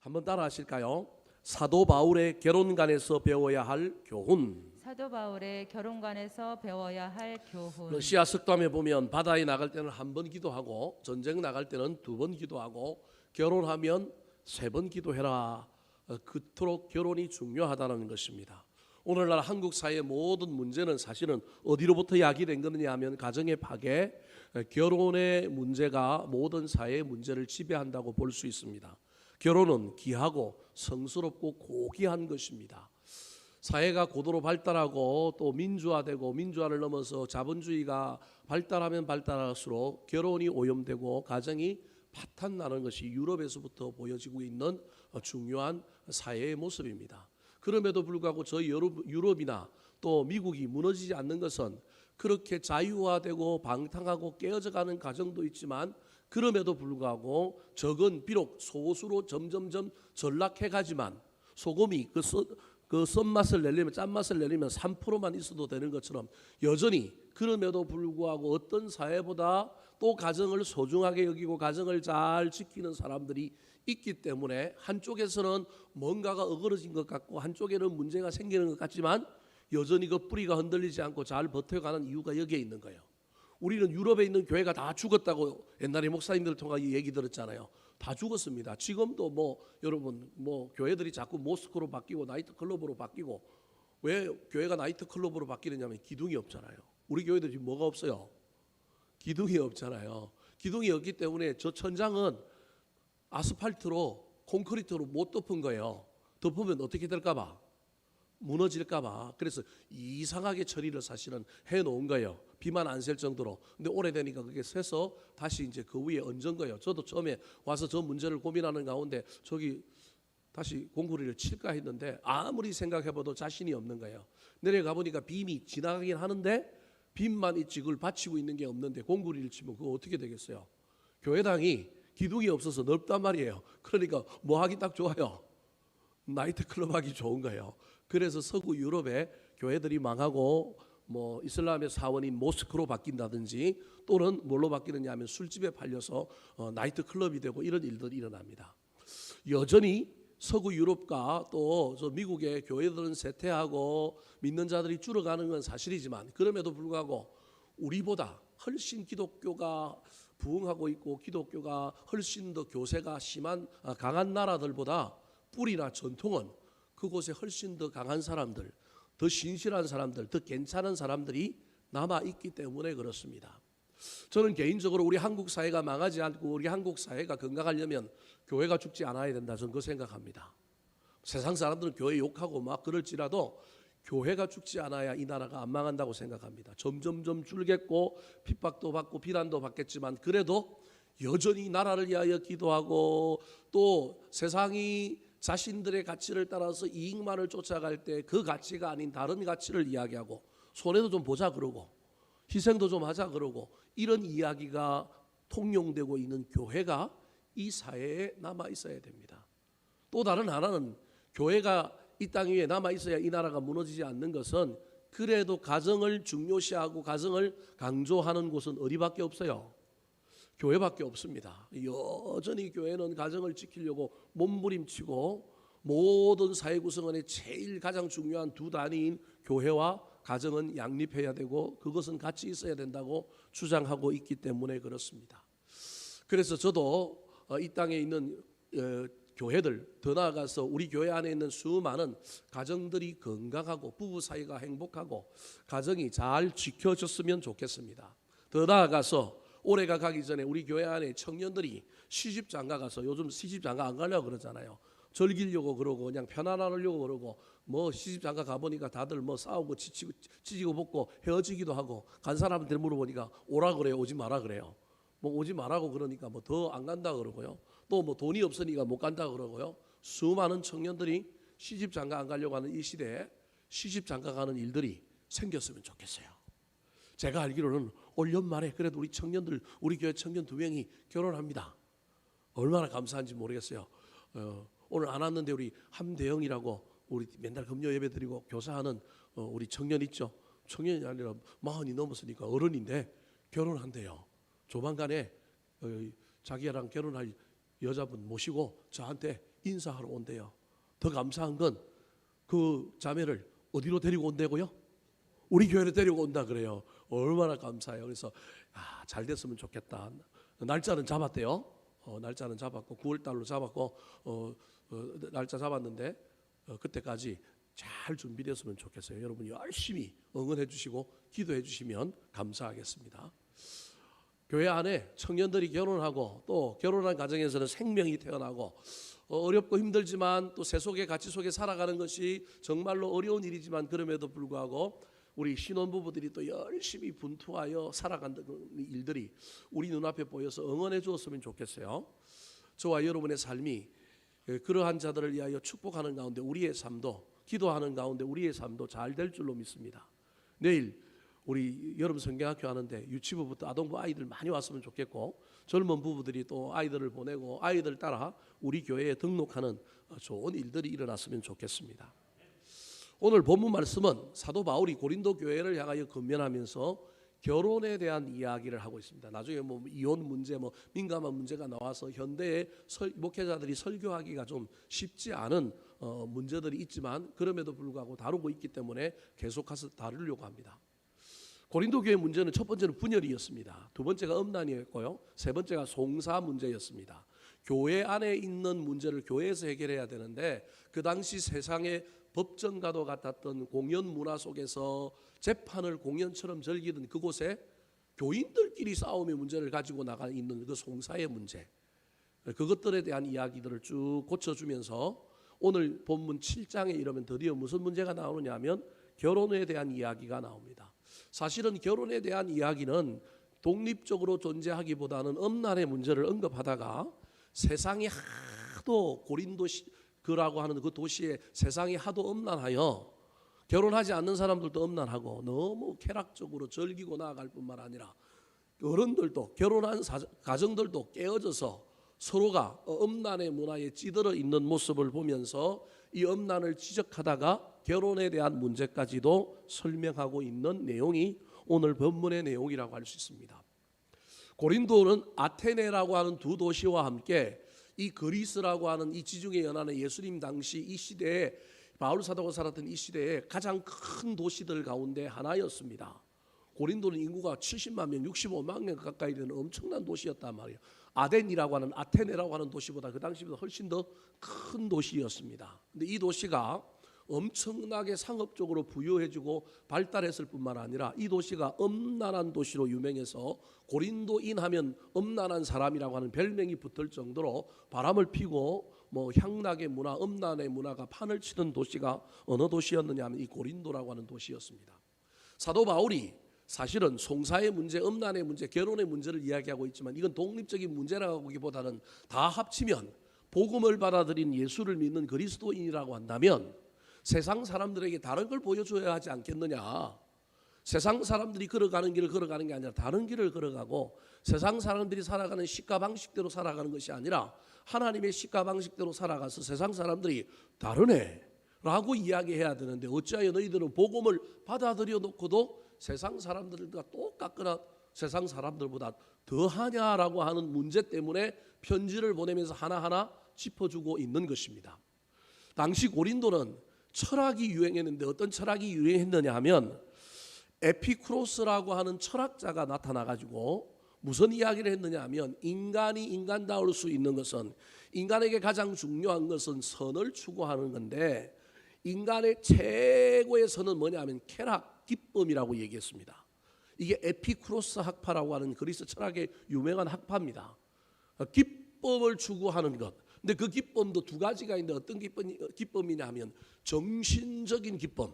한번 따라 하실까요? 사도 바울의 결혼관에서 배워야 할 교훈. 사도 바울의 결혼관에서 배워야 할 교훈. 러시아 석담에 보면 바다에 나갈 때는 한 번 기도하고 전쟁 나갈 때는 2번 기도하고 결혼하면 3번 기도해라. 그토록 결혼이 중요하다는 것입니다. 오늘날 한국 사회의 모든 문제는 사실은 어디로부터 야기된 거느냐 하면 가정의 파괴, 결혼의 문제가 모든 사회의 문제를 지배한다고 볼 수 있습니다. 결혼은 귀하고 성스럽고 고귀한 것입니다. 사회가 고도로 발달하고 또 민주화되고 민주화를 넘어서 자본주의가 발달하면 발달할수록 결혼이 오염되고 가정이 파탄나는 것이 유럽에서부터 보여지고 있는 중요한 사회의 모습입니다. 그럼에도 불구하고 저희 유럽이나 또 미국이 무너지지 않는 것은 그렇게 자유화되고 방탕하고 깨어져가는 가정도 있지만 그럼에도 불구하고 적은 비록 소수로 점점점 전락해가지만 소금이 그 썬맛을 내려면 짠맛을 내려면 3%만 있어도 되는 것처럼 여전히 그럼에도 불구하고 어떤 사회보다 또 가정을 소중하게 여기고 가정을 잘 지키는 사람들이 있기 때문에 한쪽에서는 뭔가가 어그러진 것 같고 한쪽에는 문제가 생기는 것 같지만 여전히 그 뿌리가 흔들리지 않고 잘 버텨가는 이유가 여기에 있는 거예요. 우리는 유럽에 있는 교회가 다 죽었다고 옛날에 목사님들 통해 얘기 들었잖아요. 다 죽었습니다. 지금도 여러분 교회들이 자꾸 모스크로 바뀌고 나이트 클럽으로 바뀌고 왜 교회가 나이트 클럽으로 바뀌느냐면 기둥이 없잖아요. 우리 교회도 지금 뭐가 없어요? 기둥이 없잖아요. 기둥이 없기 때문에 저 천장은 아스팔트로 콘크리트로 못 덮은 거예요. 덮으면 어떻게 될까 봐? 무너질까 봐. 그래서 이상하게 처리를 사실은 해놓은 거예요. 비만 안 셀 정도로. 근데 오래되니까 그게 새서 다시 이제 그 위에 얹은 거예요. 저도 처음에 와서 저 문제를 고민하는 가운데 저기 다시 공구리를 칠까 했는데 아무리 생각해봐도 자신이 없는 거예요. 내려가 보니까 빔이 지나가긴 하는데 빔만 있지 그걸 받치고 있는 게 없는데 공구리를 치면 그거 어떻게 되겠어요? 교회당이 기둥이 없어서 넓단 말이에요. 그러니까 뭐 하기 딱 좋아요. 나이트클럽 하기 좋은 거예요. 그래서 서구 유럽의 교회들이 망하고 이슬람의 사원인 모스크로 바뀐다든지 또는 뭘로 바뀌느냐 하면 술집에 팔려서 나이트클럽이 되고 이런 일들이 일어납니다. 여전히 서구 유럽과 또 저 미국의 교회들은 쇠퇴하고 믿는 자들이 줄어가는 건 사실이지만 그럼에도 불구하고 우리보다 훨씬 기독교가 부흥하고 있고 기독교가 훨씬 더 교세가 심한 강한 나라들보다 뿌리나 전통은 그곳에 훨씬 더 강한 사람들, 더 신실한 사람들, 더 괜찮은 사람들이 남아있기 때문에 그렇습니다. 저는 개인적으로 우리 한국 사회가 망하지 않고 우리 한국 사회가 건강하려면 교회가 죽지 않아야 된다. 저는 그 생각합니다. 세상 사람들은 교회 욕하고 막 그럴지라도 교회가 죽지 않아야 이 나라가 안 망한다고 생각합니다. 점점점 줄겠고 핍박도 받고 비난도 받겠지만 그래도 여전히 나라를 위하여 기도하고 또 세상이 자신들의 가치를 따라서 이익만을 쫓아갈 때 그 가치가 아닌 다른 가치를 이야기하고 손해도 좀 보자 그러고 희생도 좀 하자 그러고 이런 이야기가 통용되고 있는 교회가 이 사회에 남아 있어야 됩니다. 또 다른 하나는 교회가 이 땅 위에 남아 있어야 이 나라가 무너지지 않는 것은 그래도 가정을 중요시하고 가정을 강조하는 곳은 어디밖에 없어요? 교회밖에 없습니다. 여전히 교회는 가정을 지키려고 몸부림치고 모든 사회 구성원의 제일 가장 중요한 두 단위인 교회와 가정은 양립해야 되고 그것은 같이 있어야 된다고 주장하고 있기 때문에 그렇습니다. 그래서 저도 이 땅에 있는 교회들 더 나아가서 우리 교회 안에 있는 수많은 가정들이 건강하고 부부 사이가 행복하고 가정이 잘 지켜졌으면 좋겠습니다. 더 나아가서 올해가 가기 전에 우리 교회 안에 청년들이 시집장가 가서 요즘 시집장가 안 가려고 그러잖아요. 즐기려고 그러고 그냥 편안하려고 그러고 시집장가 가보니까 다들 싸우고 찢고 볶고 헤어지기도 하고 간 사람한테 물어보니까 오라 그래요 오지 마라 그래요. 오지 마라고 그러니까 더 안 간다 그러고요. 또 돈이 없으니까 못 간다 그러고요. 수많은 청년들이 시집장가 안 가려고 하는 이 시대에 시집장가 가는 일들이 생겼으면 좋겠어요. 제가 알기로는 올 연말에 그래도 우리 청년들 우리 교회 청년 2명이 결혼합니다. 얼마나 감사한지 모르겠어요. 오늘 안 왔는데 우리 함대영이라고 우리 맨날 금요 예배 드리고 교사하는 우리 청년 있죠. 청년이 아니라 40이 넘었으니까 어른인데 결혼한대요. 조만간에 자기랑 결혼할 여자분 모시고 저한테 인사하러 온대요. 더 감사한 건 그 자매를 어디로 데리고 온다고요? 우리 교회로 데리고 온다 그래요. 얼마나 감사해요. 그래서 잘 됐으면 좋겠다. 날짜는 잡았대요. 날짜는 잡았고 9월 달로 잡았고 날짜 잡았는데 그때까지 잘 준비됐으면 좋겠어요. 여러분 열심히 응원해 주시고 기도해 주시면 감사하겠습니다. 교회 안에 청년들이 결혼하고 또 결혼한 가정에서는 생명이 태어나고 어렵고 힘들지만 또 세속의 가치 속에 살아가는 것이 정말로 어려운 일이지만 그럼에도 불구하고 우리 신혼부부들이 또 열심히 분투하여 살아가는 일들이 우리 눈앞에 보여서 응원해 주었으면 좋겠어요. 저와 여러분의 삶이 그러한 자들을 위하여 축복하는 가운데 우리의 삶도 기도하는 가운데 우리의 삶도 잘 될 줄로 믿습니다. 내일 우리 여름 성경학교 하는데 유치부부터 아동부 아이들 많이 왔으면 좋겠고 젊은 부부들이 또 아이들을 보내고 아이들 따라 우리 교회에 등록하는 좋은 일들이 일어났으면 좋겠습니다. 오늘 본문 말씀은 사도 바울이 고린도 교회를 향하여 건면하면서 결혼에 대한 이야기를 하고 있습니다. 나중에 뭐 이혼 문제, 뭐 민감한 문제가 나와서 현대의 목회자들이 설교하기가 좀 쉽지 않은 문제들이 있지만 그럼에도 불구하고 다루고 있기 때문에 계속해서 다루려고 합니다. 고린도 교회 문제는 첫 번째는 분열이었습니다. 두 번째가 음란이었고요. 세 번째가 송사 문제였습니다. 교회 안에 있는 문제를 교회에서 해결해야 되는데 그 당시 세상의 법정과도 같았던 공연 문화 속에서 재판을 공연처럼 즐기던 그곳에 교인들끼리 싸움의 문제를 가지고 나가 있는 그 송사의 문제, 그것들에 대한 이야기들을 쭉 고쳐주면서 오늘 본문 7장에 이르면 드디어 무슨 문제가 나오느냐 하면 결혼에 대한 이야기가 나옵니다. 사실은 결혼에 대한 이야기는 독립적으로 존재하기보다는 음란의 문제를 언급하다가 세상이 하도 고린도라고 하는 그 도시에 세상이 하도 음란하여 결혼하지 않는 사람들도 음란하고 너무 쾌락적으로 즐기고 나아갈 뿐만 아니라 어른들도 결혼한 가정들도 깨어져서 서로가 음란의 문화에 찌들어 있는 모습을 보면서 이 음란을 지적하다가 결혼에 대한 문제까지도 설명하고 있는 내용이 오늘 본문의 내용이라고 할 수 있습니다. 고린도는 아테네라고 하는 두 도시와 함께 이 그리스라고 하는 이 지중해 연안의 예수님 당시 이 시대에 바울 사도가 살았던 이 시대에 가장 큰 도시들 가운데 하나였습니다. 고린도는 인구가 70만 명, 65만 명 가까이 되는 엄청난 도시였단 말이에요. 아덴이라고 하는 아테네라고 하는 도시보다 그 당시보다 훨씬 더 큰 도시였습니다. 근데 이 도시가 엄청나게 상업적으로 부유해지고 발달했을 뿐만 아니라 이 도시가 음란한 도시로 유명해서 고린도인 하면 음란한 사람이라고 하는 별명이 붙을 정도로 바람을 피고 뭐 향락의 문화, 음란의 문화가 판을 치던 도시가 어느 도시였느냐 하면 이 고린도라고 하는 도시였습니다. 사도 바울이 사실은 송사의 문제, 음란의 문제, 결혼의 문제를 이야기하고 있지만 이건 독립적인 문제라고 하기보다는 다 합치면 복음을 받아들인 예수를 믿는 그리스도인이라고 한다면 세상 사람들에게 다른 걸 보여줘야 하지 않겠느냐. 세상 사람들이 걸어가는 길을 걸어가는 게 아니라 다른 길을 걸어가고 세상 사람들이 살아가는 식과 방식대로 살아가는 것이 아니라 하나님의 식과 방식대로 살아가서 세상 사람들이 다르네 라고 이야기해야 되는데 어찌하여 너희들은 복음을 받아들여 놓고도 세상 사람들과 똑같거나 세상 사람들보다 더하냐라고 하는 문제 때문에 편지를 보내면서 하나하나 짚어주고 있는 것입니다. 당시 고린도는 철학이 유행했는데 어떤 철학이 유행했느냐 하면 에피쿠로스라고 하는 철학자가 나타나가지고 무슨 이야기를 했느냐 하면 인간이 인간다울 수 있는 것은 인간에게 가장 중요한 것은 선을 추구하는 건데 인간의 최고의 선은 뭐냐 하면 쾌락, 기쁨이라고 얘기했습니다. 이게 에피쿠로스 학파라고 하는 그리스 철학의 유명한 학파입니다. 기쁨을 추구하는 것. 근데 그 기쁨도 두 가지가 있는데 어떤 기쁨이냐 하면 정신적인 기쁨,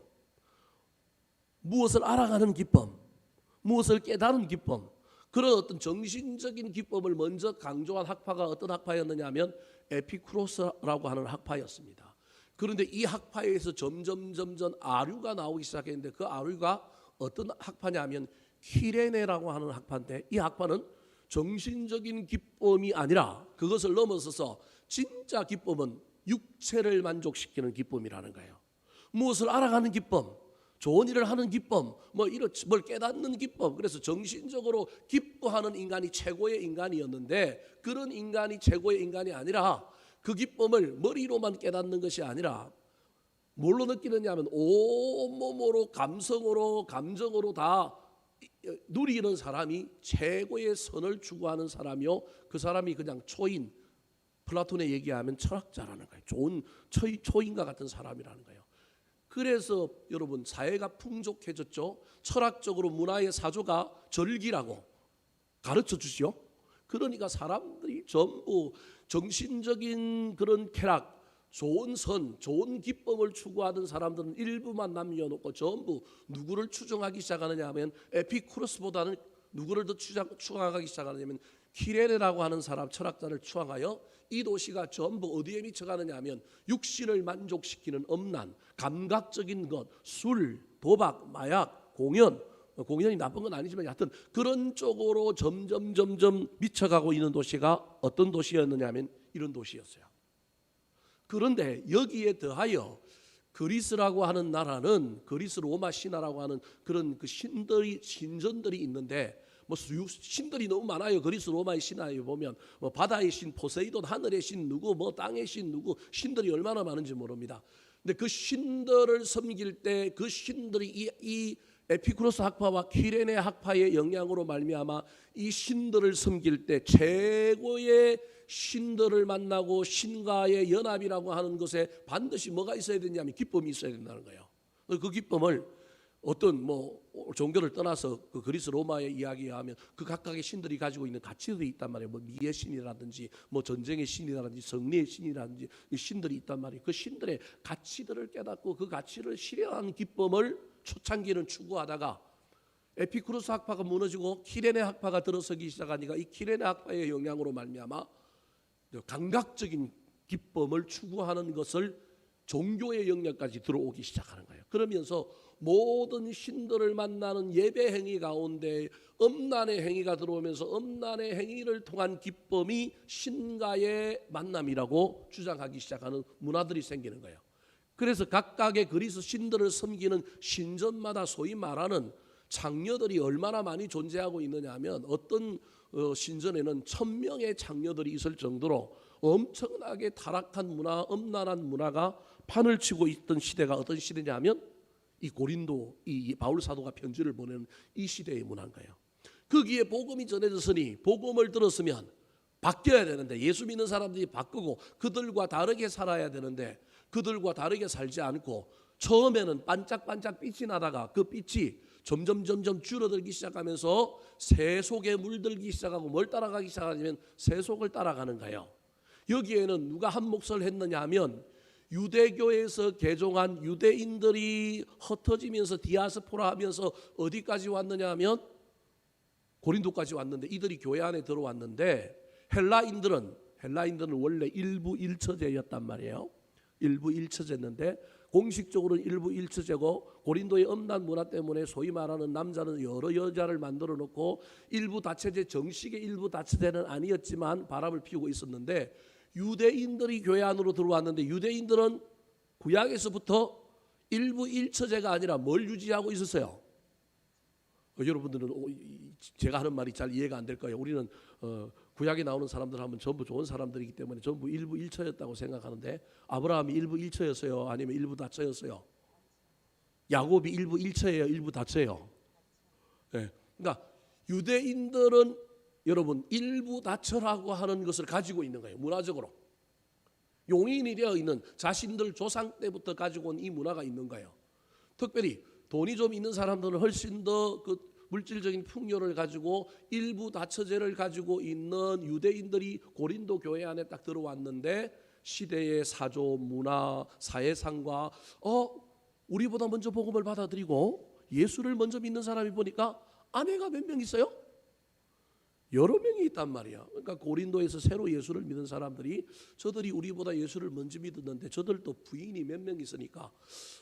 무엇을 알아가는 기쁨, 무엇을 깨달은 기쁨, 그런 어떤 정신적인 기쁨을 먼저 강조한 학파가 어떤 학파였느냐 하면 에피쿠로스라고 하는 학파였습니다. 그런데 이 학파에서 점점 아류가 나오기 시작했는데 그 아류가 어떤 학파냐 하면 키레네라고 하는 학파인데 이 학파는 정신적인 기쁨이 아니라 그것을 넘어서서 진짜 기쁨은 육체를 만족시키는 기쁨이라는 거예요. 무엇을 알아가는 기쁨, 좋은 일을 하는 기쁨, 뭘 깨닫는 기쁨. 그래서 정신적으로 기뻐하는 인간이 최고의 인간이었는데 그런 인간이 최고의 인간이 아니라 그 기쁨을 머리로만 깨닫는 것이 아니라 뭘로 느끼느냐 하면 온몸으로 감성으로 감정으로 다 누리는 사람이 최고의 선을 추구하는 사람이요, 그 사람이 그냥 초인, 플라톤에 얘기하면 철학자라는 거예요. 좋은 초인과 같은 사람이라는 거예요. 그래서 여러분 사회가 풍족해졌죠. 철학적으로 문화의 사조가 절기라고 가르쳐 주시오. 그러니까 사람들이 전부 정신적인 그런 쾌락, 좋은 선, 좋은 기쁨을 추구하던 사람들은 일부만 남겨놓고 전부 누구를 추종하기 시작하느냐 하면 에피쿠로스보다는 누구를 더 추앙하기 시작하느냐면 키레네라고 하는 사람, 철학자를 추앙하여 이 도시가 전부 어디에 미쳐가느냐 하면 육신을 만족시키는 엄란, 감각적인 것, 술, 도박, 마약, 공연이 나쁜 건 아니지만 하여튼 그런 쪽으로 점점 미쳐가고 있는 도시가 어떤 도시였느냐 하면 이런 도시였어요. 그런데 여기에 더하여 그리스라고 하는 나라는, 그리스 로마 신화라고 하는 그런 그 신전들이 있는데, 뭐 신들이 너무 많아요. 그리스 로마의 신화에 보면 뭐 바다의 신 포세이돈, 하늘의 신 누구, 뭐 땅의 신 누구, 신들이 얼마나 많은지 모릅니다. 근데 그 신들을 섬길 때 그 신들이 이 에피쿠로스 학파와 키레네 학파의 영향으로 말미암아 이 신들을 섬길 때 최고의 신들을 만나고 신과의 연합이라고 하는 것에 반드시 뭐가 있어야 되냐면 기쁨이 있어야 된다는 거예요. 그 기쁨을 어떤 뭐 종교를 떠나서 그 그리스 로마의 이야기에 하면 그 각각의 신들이 가지고 있는 가치들이 있단 말이에요. 뭐 미의 신이라든지 뭐 전쟁의 신이라든지 승리의 신이라든지 이 신들이 있단 말이에요. 그 신들의 가치들을 깨닫고 그 가치를 실현하는 기쁨을 초창기는 추구하다가 에피쿠로스 학파가 무너지고 키레네 학파가 들어서기 시작하니까 이 키레네 학파의 영향으로 말미암아 감각적인 기쁨을 추구하는 것을 종교의 영역까지 들어오기 시작하는 거예요. 그러면서 모든 신들을 만나는 예배 행위 가운데 음란의 행위가 들어오면서 음란의 행위를 통한 기쁨이 신과의 만남이라고 주장하기 시작하는 문화들이 생기는 거예요. 그래서 각각의 그리스 신들을 섬기는 신전마다 소위 말하는 장녀들이 얼마나 많이 존재하고 있느냐 하면 어떤 신전에는 1000명의 장녀들이 있을 정도로 엄청나게 타락한 문화, 음란한 문화가 판을 치고 있던 시대가 어떤 시대냐 하면 이 고린도, 이 바울 사도가 편지를 보내는 이 시대의 문화인 거예요. 거기에 복음이 전해졌으니 복음을 들었으면 바뀌어야 되는데, 예수 믿는 사람들이 바꾸고 그들과 다르게 살아야 되는데 그들과 다르게 살지 않고 처음에는 반짝반짝 빛이 나다가 그 빛이 점점 줄어들기 시작하면서 세속에 물들기 시작하고 뭘 따라가기 시작하냐면 세속을 따라가는 거예요. 여기에는 누가 한 몫을 했느냐 하면 유대교에서 개종한 유대인들이 흩어지면서 디아스포라 하면서 어디까지 왔느냐 하면 고린도까지 왔는데 이들이 교회 안에 들어왔는데 헬라인들은 원래 일부 일처제였단 말이에요. 일부 일처제였는데 공식적으로는 일부 일처제고 고린도의 음란 문화 때문에 소위 말하는 남자는 여러 여자를 만들어 놓고 일부 다처제, 정식의 일부 다처제는 아니었지만 바람을 피우고 있었는데 유대인들이 교회 안으로 들어왔는데 유대인들은 구약에서부터 일부 일처제가 아니라 뭘 유지하고 있었어요? 여러분들은 제가 하는 말이 잘 이해가 안 될 거예요. 우리는 구약에 나오는 사람들 하면 전부 좋은 사람들이기 때문에 전부 일부 일처였다고 생각하는데 아브라함이 일부 일처였어요? 아니면 일부 다처였어요? 야곱이 일부 일처예요? 일부 다처예요? 네. 그러니까 유대인들은 여러분 일부 다처라고 하는 것을 가지고 있는 거예요. 문화적으로 용인이 되어 있는 자신들 조상 때부터 가지고 온 이 문화가 있는 거예요. 특별히 돈이 좀 있는 사람들은 훨씬 더 그 물질적인 풍요를 가지고 일부 다처제를 가지고 있는 유대인들이 고린도 교회 안에 딱 들어왔는데 시대의 사조, 문화, 사회상과 우리보다 먼저 복음을 받아들이고 예수를 먼저 믿는 사람이 보니까 아내가 몇 명 있어요? 여러 명이 있단 말이야. 그러니까 고린도에서 새로 예수를 믿는 사람들이 저들이 우리보다 예수를 먼저 믿었는데 저들도 부인이 몇 명 있으니까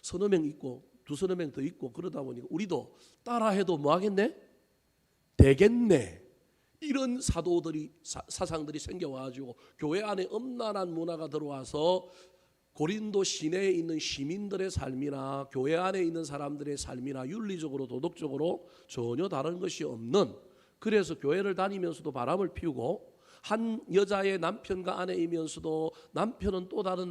서너 명 있고 두서너 명 더 있고 그러다 보니까 우리도 따라해도 뭐 하겠네? 되겠네. 이런 사도들이 사상들이 생겨와가지고 교회 안에 음란한 문화가 들어와서 고린도 시내에 있는 시민들의 삶이나 교회 안에 있는 사람들의 삶이나 윤리적으로 도덕적으로 전혀 다른 것이 없는, 그래서 교회를 다니면서도 바람을 피우고 한 여자의 남편과 아내이면서도 남편은 또 다른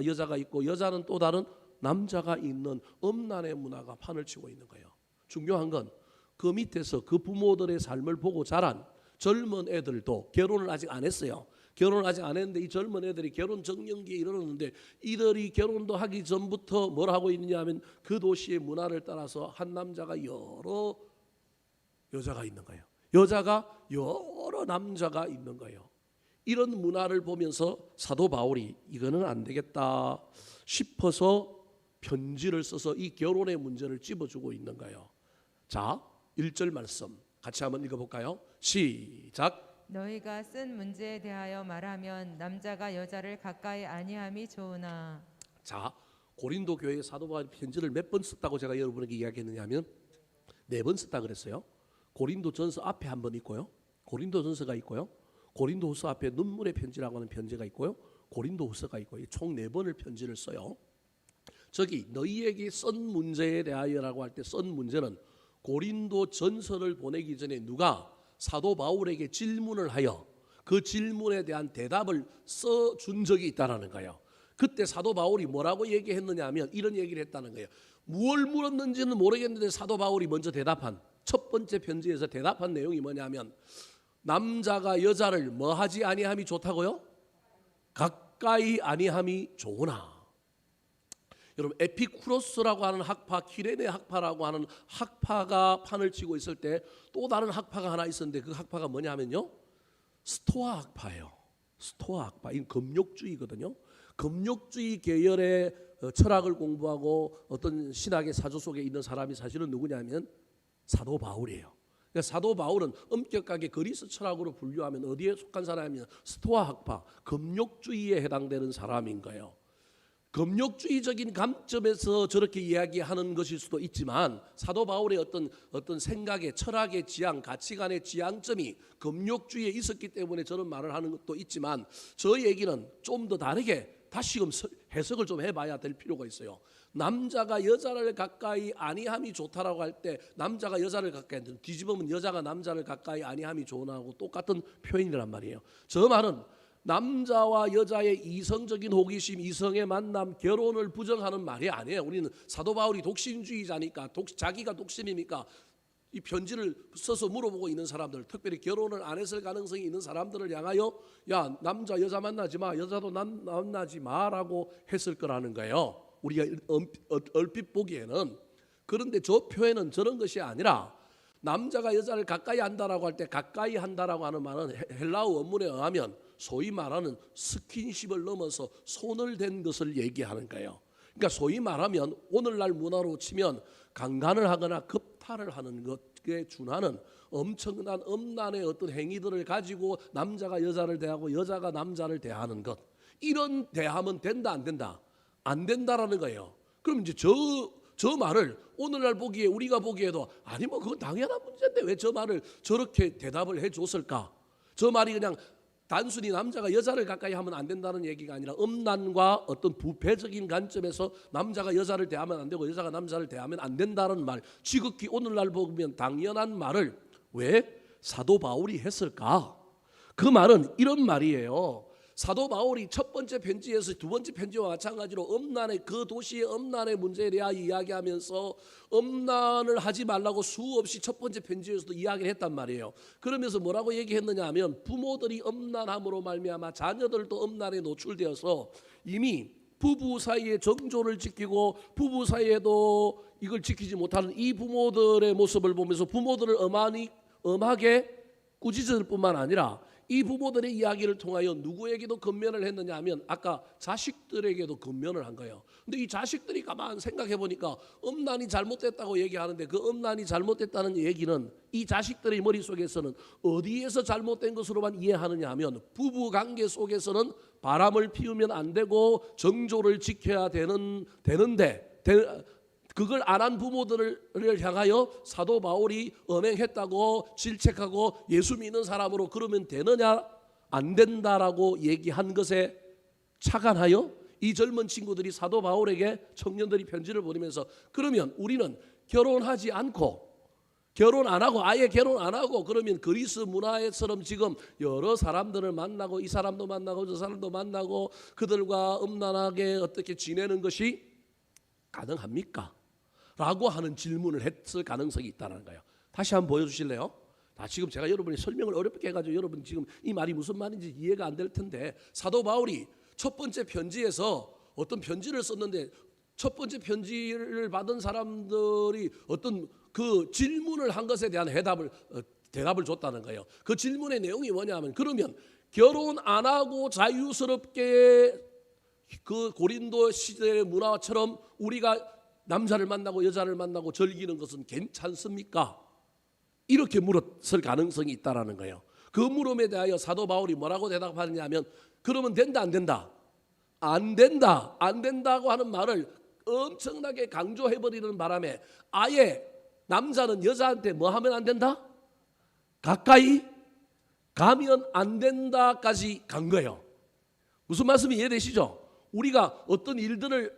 여자가 있고 여자는 또 다른 남자가 있는 음란의 문화가 판을 치고 있는 거예요. 중요한 건 그 밑에서 그 부모들의 삶을 보고 자란 젊은 애들도 결혼을 아직 안 했어요. 결혼을 아직 안 했는데 이 젊은 애들이 결혼 정년기에 이르렀는데 이들이 결혼도 하기 전부터 뭘 하고 있느냐 하면 그 도시의 문화를 따라서 한 남자가 여러 여자가 있는 거예요. 여자가 여러 남자가 있는 거예요. 이런 문화를 보면서 사도 바울이 이거는 안 되겠다 싶어서 편지를 써서 이 결혼의 문제를 찝어주고 있는 거예요. 자, 1절 말씀 같이 한번 읽어볼까요? 시작. 너희가 쓴 문제에 대하여 말하면 남자가 여자를 가까이 아니함이 좋으나. 자, 고린도 교회 사도 바울이 편지를 몇 번 썼다고 제가 여러분에게 이야기했느냐 하면 4번 썼다 그랬어요. 고린도전서 앞에 한 번 있고요. 고린도전서가 있고요. 고린도후서 앞에 눈물의 편지라고 하는 편지가 있고요. 고린도후서가 있고요. 총 4번을 편지를 써요. 저기 너희에게 쓴 문제에 대하여라고 할 때 쓴 문제는 고린도전서를 보내기 전에 누가 사도 바울에게 질문을 하여 그 질문에 대한 대답을 써준 적이 있다는 거예요. 그때 사도 바울이 뭐라고 얘기했느냐 하면 이런 얘기를 했다는 거예요. 무엇을 물었는지는 모르겠는데 사도 바울이 먼저 대답한 첫 번째 편지에서 대답한 내용이 뭐냐면 남자가 여자를 뭐 하지 아니함이 좋다고요? 가까이 아니함이 좋으나. 여러분 에피쿠로스라고 하는 학파, 키레네 학파라고 하는 학파가 판을 치고 있을 때 또 다른 학파가 하나 있었는데 그 학파가 뭐냐 하면요, 스토아 학파예요. 스토아 학파, 이 금욕주의거든요. 금욕주의 계열의 철학을 공부하고 어떤 신학의 사조 속에 있는 사람이 사실은 누구냐면 사도 바울이에요. 그러니까 사도 바울은 엄격하게 그리스 철학으로 분류하면 어디에 속한 사람이냐, 스토아 학파, 금욕주의에 해당되는 사람인 거예요. 금욕주의적인 관점에서 저렇게 이야기하는 것일 수도 있지만 사도 바울의 어떤 생각의 철학의 지향, 가치관의 지향점이 금욕주의에 있었기 때문에 저런 말을 하는 것도 있지만 저 얘기는 좀 더 다르게 다시금 해석을 좀 해봐야 될 필요가 있어요. 남자가 여자를 가까이 아니함이 좋다라고 할 때 남자가 여자를 가까이 뒤집으면 여자가 남자를 가까이 아니함이 좋으나하고 똑같은 표현이란 말이에요. 저 말은 남자와 여자의 이성적인 호기심, 이성의 만남, 결혼을 부정하는 말이 아니에요. 우리는 사도 바울이 독신주의자니까 자기가 독신이니까 이 편지를 써서 물어보고 있는 사람들, 특별히 결혼을 안 했을 가능성이 있는 사람들을 향하여 야 남자 여자 만나지 마, 여자도 만나지 마라고 했을 거라는 거예요. 우리가 얼핏 보기에는. 그런데 저 표현은 저런 것이 아니라 남자가 여자를 가까이 한다라고 할 때 가까이 한다라고 하는 말은 헬라어 원문에 의하면 소위 말하는 스킨십을 넘어서 손을 댄 것을 얘기하는 거예요. 그러니까 소위 말하면 오늘날 문화로 치면 강간을 하거나 급탈을 하는 것에 준하는 엄청난 음란의 어떤 행위들을 가지고 남자가 여자를 대하고 여자가 남자를 대하는 것, 이런 대하면 된다 안 된다? 안 된다라는 거예요. 그럼 이제 저 말을 오늘날 보기에 우리가 보기에도 아니 뭐 그건 당연한 문제인데 왜 저 말을 저렇게 대답을 해줬을까? 저 말이 그냥 단순히 남자가 여자를 가까이 하면 안 된다는 얘기가 아니라 음란과 어떤 부패적인 관점에서 남자가 여자를 대하면 안 되고 여자가 남자를 대하면 안 된다는 말, 지극히 오늘날 보면 당연한 말을 왜 사도 바울이 했을까? 그 말은 이런 말이에요. 사도 바울이 첫 번째 편지에서 두 번째 편지와 마찬가지로 음란의 그 도시의 음란의 문제에 대하여 이야기하면서 음란을 하지 말라고 수없이 첫 번째 편지에서도 이야기를 했단 말이에요. 그러면서 뭐라고 얘기했느냐 하면 부모들이 음란함으로 말미암아 자녀들도 음란에 노출되어서 이미 부부 사이의 정조를 지키고 부부 사이에도 이걸 지키지 못하는 이 부모들의 모습을 보면서 부모들을 엄하게 꾸짖을 뿐만 아니라 이 부모들의 이야기를 통하여 누구에게도 건면을 했느냐 하면 아까 자식들에게도 건면을 한 거예요. 근데 이 자식들이 가만 생각해 보니까 음란이 잘못됐다고 얘기하는데 그 음란이 잘못됐다는 얘기는 이 자식들의 머릿속에서는 어디에서 잘못된 것으로만 이해하느냐 하면 부부관계 속에서는 바람을 피우면 안 되고 정조를 지켜야 되는데 그걸 안 한 부모들을 향하여 사도 바울이 엄행했다고 질책하고 예수 믿는 사람으로 그러면 되느냐 안 된다라고 얘기한 것에 착안하여 이 젊은 친구들이 사도 바울에게 청년들이 편지를 보내면서 그러면 우리는 결혼하지 않고 결혼 안 하고 아예 결혼 안 하고 그러면 그리스 문화처럼 지금 여러 사람들을 만나고 이 사람도 만나고 저 사람도 만나고 그들과 음란하게 어떻게 지내는 것이 가능합니까? 라고 하는 질문을 했을 가능성이 있다는 거예요. 다시 한번 보여주실래요? 지금 제가 여러분이 설명을 어렵게 해가지고 여러분 지금 이 말이 무슨 말인지 이해가 안 될 텐데, 사도 바울이 첫 번째 편지에서 어떤 편지를 썼는데 첫 번째 편지를 받은 사람들이 어떤 그 질문을 한 것에 대한 대답을 줬다는 거예요. 그 질문의 내용이 뭐냐면, 그러면 결혼 안 하고 자유스럽게 그 고린도 시대의 문화처럼 우리가 남자를 만나고 여자를 만나고 즐기는 것은 괜찮습니까? 이렇게 물었을 가능성이 있다라는 거예요. 그 물음에 대하여 사도 바울이 뭐라고 대답하느냐면, 그러면 된다 안 된다? 안 된다. 안 된다고 하는 말을 엄청나게 강조해버리는 바람에 아예 남자는 여자한테 뭐 하면 안 된다? 가까이 가면 안 된다까지 간 거예요. 무슨 말씀이 이해되시죠? 우리가 어떤 일들을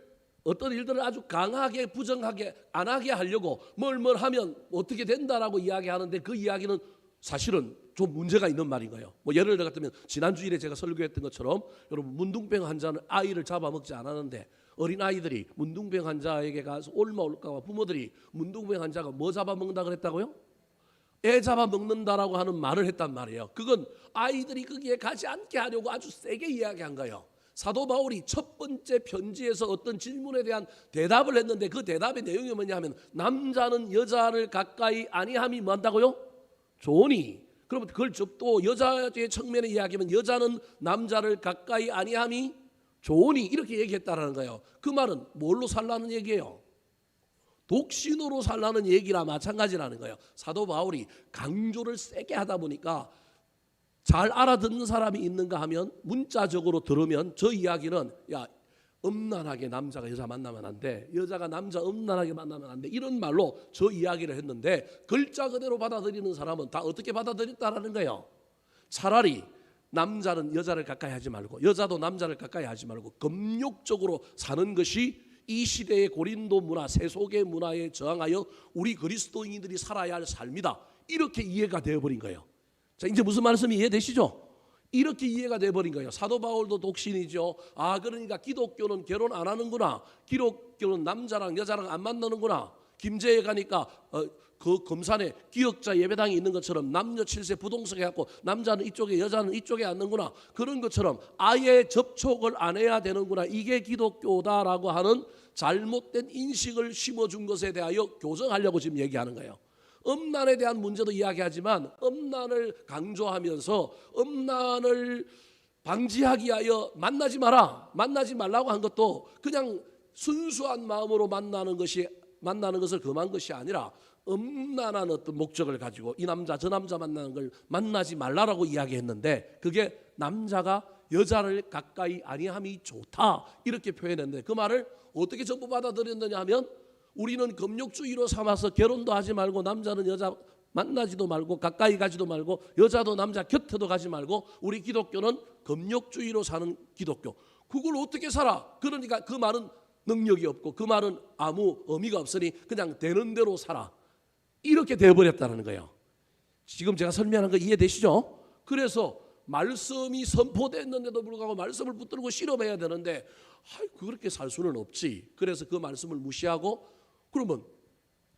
아주 강하게 부정하게 안 하게 하려고 뭘 하면 어떻게 된다라고 이야기하는데, 그 이야기는 사실은 좀 문제가 있는 말인 거예요. 예를 들어 같으면 지난 주일에 제가 설교했던 것처럼, 여러분 문둥병 환자는 아이를 잡아먹지 않았는데 어린 아이들이 문둥병 환자에게 가서 올까 봐 부모들이 문둥병 환자가 뭐 잡아먹는다 그랬다고요? 애 잡아먹는다라고 하는 말을 했단 말이에요. 그건 아이들이 거기에 가지 않게 하려고 아주 세게 이야기한 거예요. 사도 바울이 첫 번째 편지에서 어떤 질문에 대한 대답을 했는데, 그 대답의 내용이 뭐냐면, 남자는 여자를 가까이 아니함이 뭐한다고요? 좋으니. 그러면 그걸 또 여자의 측면에 이야기하면 여자는 남자를 가까이 아니함이 좋으니, 이렇게 얘기했다라는 거예요. 그 말은 뭘로 살라는 얘기예요? 독신으로 살라는 얘기라 마찬가지라는 거예요. 사도 바울이 강조를 세게 하다 보니까 잘 알아듣는 사람이 있는가 하면, 문자적으로 들으면 저 이야기는 야, 음란하게 남자가 여자 만나면 안 돼, 여자가 남자 음란하게 만나면 안 돼, 이런 말로 저 이야기를 했는데, 글자 그대로 받아들이는 사람은 다 어떻게 받아들였다라는 거예요. 차라리 남자는 여자를 가까이 하지 말고 여자도 남자를 가까이 하지 말고 금욕적으로 사는 것이 이 시대의 고린도 문화, 세속의 문화에 저항하여 우리 그리스도인들이 살아야 할 삶이다, 이렇게 이해가 되어버린 거예요. 자, 이제 무슨 말씀이 이해되시죠? 이렇게 이해가 돼버린 거예요. 사도 바울도 독신이죠. 그러니까 기독교는 결혼 안 하는구나, 기독교는 남자랑 여자랑 안 만나는구나. 김제에 가니까 그 금산에 기역자 예배당이 있는 것처럼 남녀 7세 부동석에 갖고 남자는 이쪽에 여자는 이쪽에 앉는구나, 그런 것처럼 아예 접촉을 안 해야 되는구나, 이게 기독교다라고 하는 잘못된 인식을 심어준 것에 대하여 교정하려고 지금 얘기하는 거예요. 음란에 대한 문제도 이야기하지만 음란을 강조하면서 음란을 방지하기 위하여 만나지 말라고 한 것도 그냥 순수한 마음으로 만나는 것을 금한 것이 아니라, 음란한 어떤 목적을 가지고 이 남자 저 남자 만나는 걸 만나지 말라라고 이야기했는데, 그게 남자가 여자를 가까이 아니함이 좋다, 이렇게 표현했는데, 그 말을 어떻게 전부 받아들였느냐 하면, 우리는 금욕주의로 삼아서 결혼도 하지 말고 남자는 여자 만나지도 말고 가까이 가지도 말고 여자도 남자 곁에도 가지 말고, 우리 기독교는 금욕주의로 사는 기독교. 그걸 어떻게 살아? 그러니까 그 말은 능력이 없고 그 말은 아무 의미가 없으니 그냥 되는 대로 살아, 이렇게 되어버렸다는 거예요. 지금 제가 설명한 거 이해되시죠? 그래서 말씀이 선포됐는데도 불구하고 말씀을 붙들고 실험해야 되는데, 그렇게 살 수는 없지. 그래서 그 말씀을 무시하고, 그러면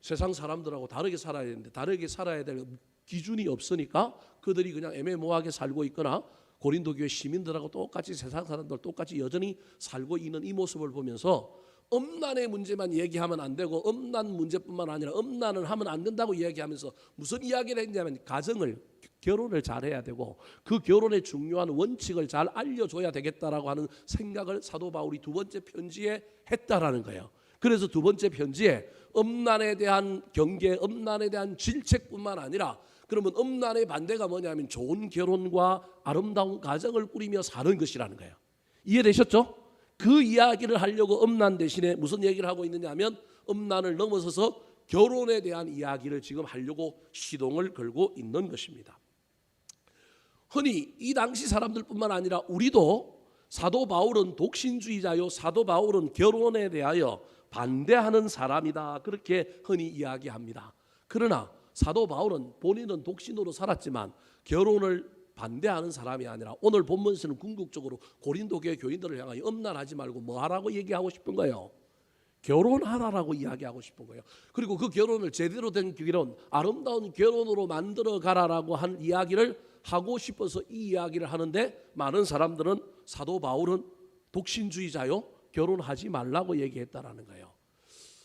세상 사람들하고 다르게 살아야 되는데 다르게 살아야 될 기준이 없으니까 그들이 그냥 애매모호하게 살고 있거나, 고린도 교회 시민들하고 똑같이 세상 사람들 똑같이 여전히 살고 있는 이 모습을 보면서, 음란의 문제만 얘기하면 안 되고 음란 문제뿐만 아니라 음란을 하면 안 된다고 이야기하면서 무슨 이야기를 했냐면, 결혼을 잘해야 되고 그 결혼의 중요한 원칙을 잘 알려줘야 되겠다라고 하는 생각을 사도 바울이 두 번째 편지에 했다라는 거예요. 그래서 두 번째 편지에 음란에 대한 경계, 음란에 대한 질책뿐만 아니라, 그러면 음란의 반대가 뭐냐면 좋은 결혼과 아름다운 가정을 꾸리며 사는 것이라는 거예요. 이해되셨죠? 그 이야기를 하려고 음란 대신에 무슨 얘기를 하고 있느냐 하면, 음란을 넘어서서 결혼에 대한 이야기를 지금 하려고 시동을 걸고 있는 것입니다. 흔히 이 당시 사람들뿐만 아니라 우리도, 사도 바울은 독신주의자요, 사도 바울은 결혼에 대하여 반대하는 사람이다, 그렇게 흔히 이야기합니다. 그러나 사도 바울은 본인은 독신으로 살았지만 결혼을 반대하는 사람이 아니라 오늘 본문에서는 궁극적으로 고린도 교회 교인들을 향하여 음란하지 말고 뭐 하라고 얘기하고 싶은 거예요? 결혼하라라고 이야기하고 싶은 거예요. 그리고 그 결혼을 제대로 된 결혼, 아름다운 결혼으로 만들어 가라라고 한 이야기를 하고 싶어서 이 이야기를 하는데 많은 사람들은 사도 바울은 독신주의자요, 결혼하지 말라고 얘기했다라는 거예요.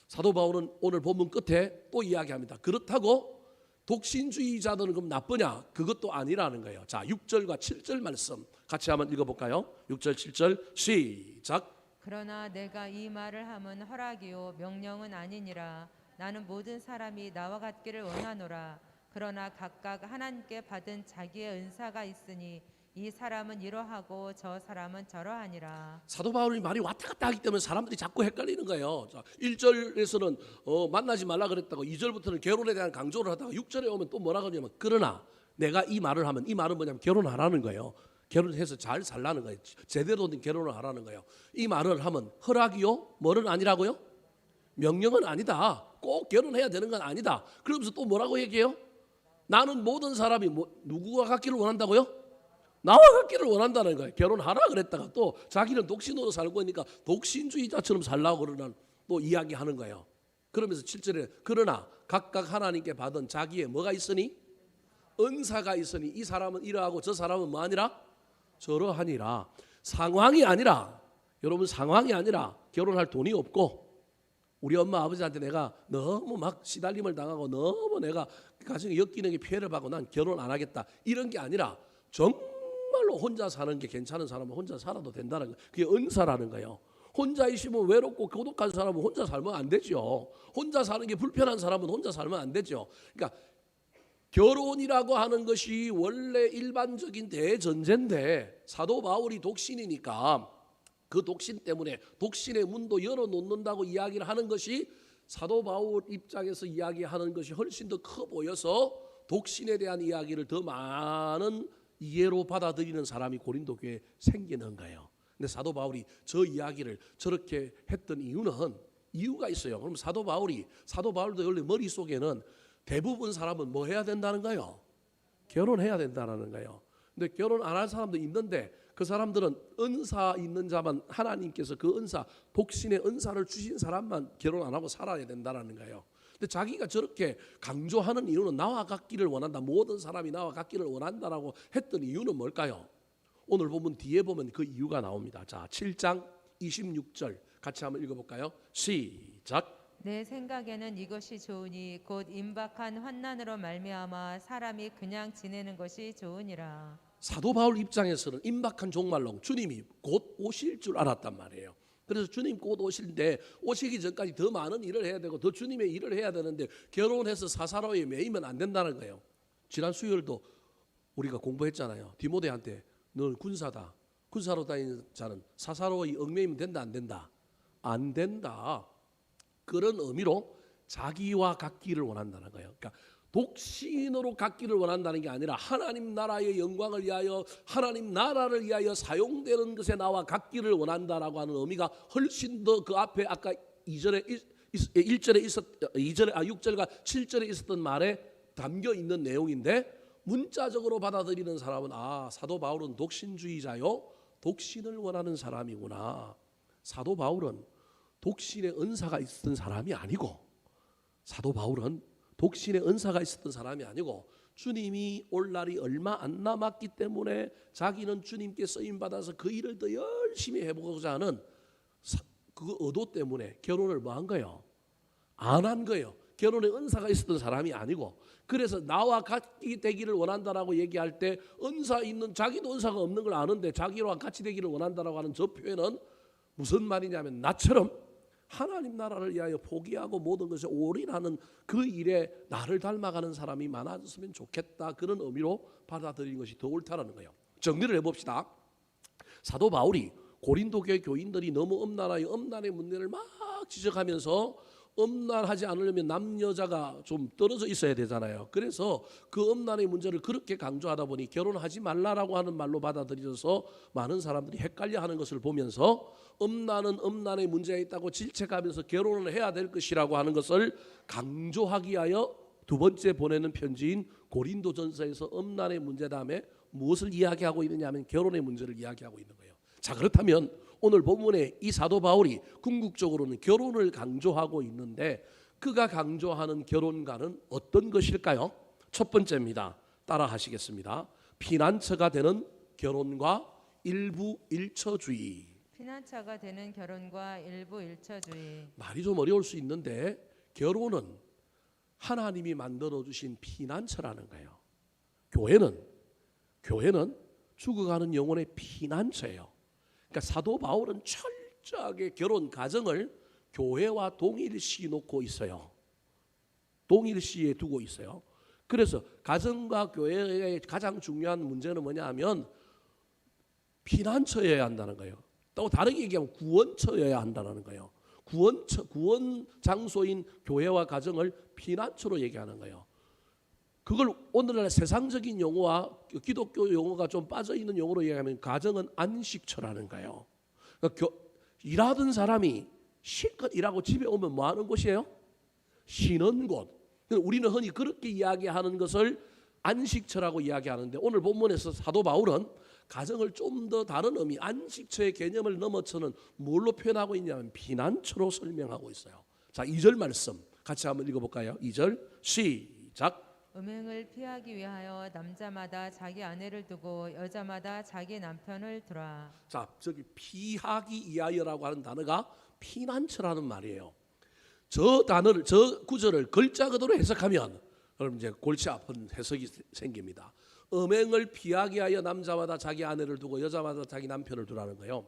사도 바울은 오늘 본문 끝에 또 이야기합니다. 그렇다고 독신주의자들은 그럼 나쁘냐? 그것도 아니라는 거예요. 자, 6절과 7절 말씀 같이 한번 읽어볼까요? 6절 7절 시작. 그러나 내가 이 말을 함은 허락이요 명령은 아니니라. 나는 모든 사람이 나와 같기를 원하노라. 그러나 각각 하나님께 받은 자기의 은사가 있으니 이 사람은 이러하고 저 사람은 저러하니라. 사도 바울이 말이 왔다 갔다 하기 때문에 사람들이 자꾸 헷갈리는 거예요. 자, 1절에서는 만나지 말라 그랬다고 2절부터는 결혼에 대한 강조를 하다가 6절에 오면 또 뭐라 그러냐면 그러나 내가 이 말을 하면, 이 말은 뭐냐면 결혼하라는 거예요. 결혼해서 잘 살라는 거예요. 제대로 된 결혼을 하라는 거예요. 이 말을 하면 허락이요? 뭐는 아니라고요? 명령은 아니다. 꼭 결혼해야 되는 건 아니다. 그러면서 또 뭐라고 얘기해요? 나는 모든 사람이 누구가 갖기를 원한다고요? 나와 같기를 원한다는 거예요. 결혼하라 그랬다가 또 자기는 독신으로 살고 있으니까 독신주의자처럼 살라고 그러는 또 이야기하는 거예요. 그러면서 7절에 그러나 각각 하나님께 받은 자기의 뭐가 있으니? 은사가 있으니 이 사람은 이러하고 저 사람은 뭐 아니라? 저러하니라. 상황이 아니라, 여러분 상황이 아니라 결혼할 돈이 없고 우리 엄마 아버지한테 내가 너무 막 시달림을 당하고 너무 내가 가정에 엮이는 피해를 받고 난 결혼 안 하겠다 이런 게 아니라 정말로 혼자 사는 게 괜찮은 사람은 혼자 살아도 된다는 거예요. 그게 은사라는 거예요. 혼자 있으면 외롭고 고독한 사람은 혼자 살면 안 되죠. 혼자 사는 게 불편한 사람은 혼자 살면 안 되죠. 그러니까 결혼이라고 하는 것이 원래 일반적인 대전제인데 사도 바울이 독신이니까 그 독신 때문에 독신의 문도 열어놓는다고 이야기를 하는 것이 사도 바울 입장에서 이야기하는 것이 훨씬 더 커 보여서 독신에 대한 이야기를 더 많은 이해로 받아들이는 사람이 고린도 교회에 생기는 거예요. 근데 사도 바울이 저 이야기를 저렇게 했던 이유가 있어요. 그럼 사도 바울도 원래 머릿속에는 대부분 사람은 뭐 해야 된다는 거예요? 결혼해야 된다는 거예요. 근데 결혼 안 할 사람도 있는데 그 사람들은 은사 있는 자만 하나님께서 그 은사, 독신의 은사를 주신 사람만 결혼 안 하고 살아야 된다는 거예요. 근데 자기가 저렇게 강조하는 이유는 나와 같기를 원한다. 모든 사람이 나와 같기를 원한다라고 했던 이유는 뭘까요? 오늘 보면 뒤에 보면 그 이유가 나옵니다. 자, 7장 26절 같이 한번 읽어볼까요? 시작. 내 생각에는 이것이 좋으니 곧 임박한 환난으로 말미암아 사람이 그냥 지내는 것이 좋으니라. 사도 바울 입장에서는 임박한 종말론, 주님이 곧 오실 줄 알았단 말이에요. 그래서 주님 곧 오실때 오시기 전까지 더 많은 일을 해야 되고 더 주님의 일을 해야 되는데 결혼해서 사사로이에 매이면 안 된다는 거예요. 지난 수요일도 우리가 공부했잖아요. 디모데한테 너는 군사다. 군사로 다니는 자는 사사로이 얽매이면 된다 안 된다? 안 된다. 그런 의미로 자기와 같기를 원한다는 거예요. 그러니까 독신으로 갖기를 원한다는 게 아니라 하나님 나라의 영광을 위하여 하나님 나라를 위하여 사용되는 것에 나와 갖기를 원한다라고 하는 의미가 훨씬 더 그 앞에 아까 6절과 7절에 있었던 말에 담겨 있는 내용인데 문자적으로 받아들이는 사람은 사도 바울은 독신주의자요, 독신을 원하는 사람이구나. 사도 바울은 독신의 은사가 있었던 사람이 아니고 사도 바울은 독신의 은사가 있었던 사람이 아니고 주님이 올 날이 얼마 안 남았기 때문에 자기는 주님께 쓰임받아서 그 일을 더 열심히 해보고자 하는 그 의도 때문에 결혼을 뭐 한 거예요? 안 한 거예요. 결혼의 은사가 있었던 사람이 아니고 그래서 나와 같이 되기를 원한다라고 얘기할 때 은사 있는 자기도 은사가 없는 걸 아는데 자기와 같이 되기를 원한다라고 하는 저 표현은 무슨 말이냐면 나처럼 하나님 나라를 위하여 포기하고 모든 것에 올인하는 그 일에 나를 닮아가는 사람이 많아졌으면 좋겠다. 그런 의미로 받아들이는 것이 더 옳다는 거예요. 정리를 해봅시다. 사도 바울이 고린도 교회 교인들이 너무 음란하여 음란의 문제를 막 지적하면서 음란하지 않으려면 남녀자가 좀 떨어져 있어야 되잖아요. 그래서 그 음란의 문제를 그렇게 강조하다 보니 결혼하지 말라라고 하는 말로 받아들여서 많은 사람들이 헷갈려하는 것을 보면서 음란은 음란의 문제가 있다고 질책하면서 결혼을 해야 될 것이라고 하는 것을 강조하기 위하여 두 번째 보내는 편지인 고린도전서에서 음란의 문제 다음에 무엇을 이야기하고 있느냐 하면 결혼의 문제를 이야기하고 있는 거예요. 자, 그렇다면 오늘 본문에 이 사도 바울이 궁극적으로는 결혼을 강조하고 있는데 그가 강조하는 결혼관은 어떤 것일까요? 첫 번째입니다. 따라 하시겠습니다. 피난처가 되는 결혼과 일부 일처주의. 피난처가 되는 결혼과 일부 일처주의. 말이 좀 어려울 수 있는데 결혼은 하나님이 만들어 주신 피난처라는 거예요. 교회는 죽어가는 영혼의 피난처예요. 그러니까 사도 바울은 철저하게 결혼 가정을 교회와 동일시 놓고 있어요. 동일시에 두고 있어요. 그래서 가정과 교회의 가장 중요한 문제는 뭐냐 하면 피난처여야 한다는 거예요. 또 다르게 얘기하면 구원처여야 한다는 거예요. 구원 장소인 교회와 가정을 피난처로 얘기하는 거예요. 그걸 오늘날 세상적인 용어와 기독교 용어가 좀 빠져 있는 용어로 얘기하면 가정은 안식처라는 거예요. 그러니까 일하던 사람이 실컷 일하고 집에 오면 뭐 하는 곳이에요? 쉬는 곳. 우리는 흔히 그렇게 이야기하는 것을 안식처라고 이야기하는데 오늘 본문에서 사도 바울은 가정을 좀 더 다른 의미, 안식처의 개념을 넘어서는 뭘로 표현하고 있냐면 피난처로 설명하고 있어요. 자, 2절 말씀 같이 한번 읽어볼까요? 2절 시작. 음행을 피하기 위하여 남자마다 자기 아내를 두고 여자마다 자기 남편을 두라. 자, 저기 피하기 위하여라고 하는 단어가 피난처라는 말이에요. 저 구절을 글자 그대로 해석하면 그럼 이제 골치 아픈 해석이 생깁니다. 음행을 피하기 위하여 남자마다 자기 아내를 두고 여자마다 자기 남편을 두라는 거예요.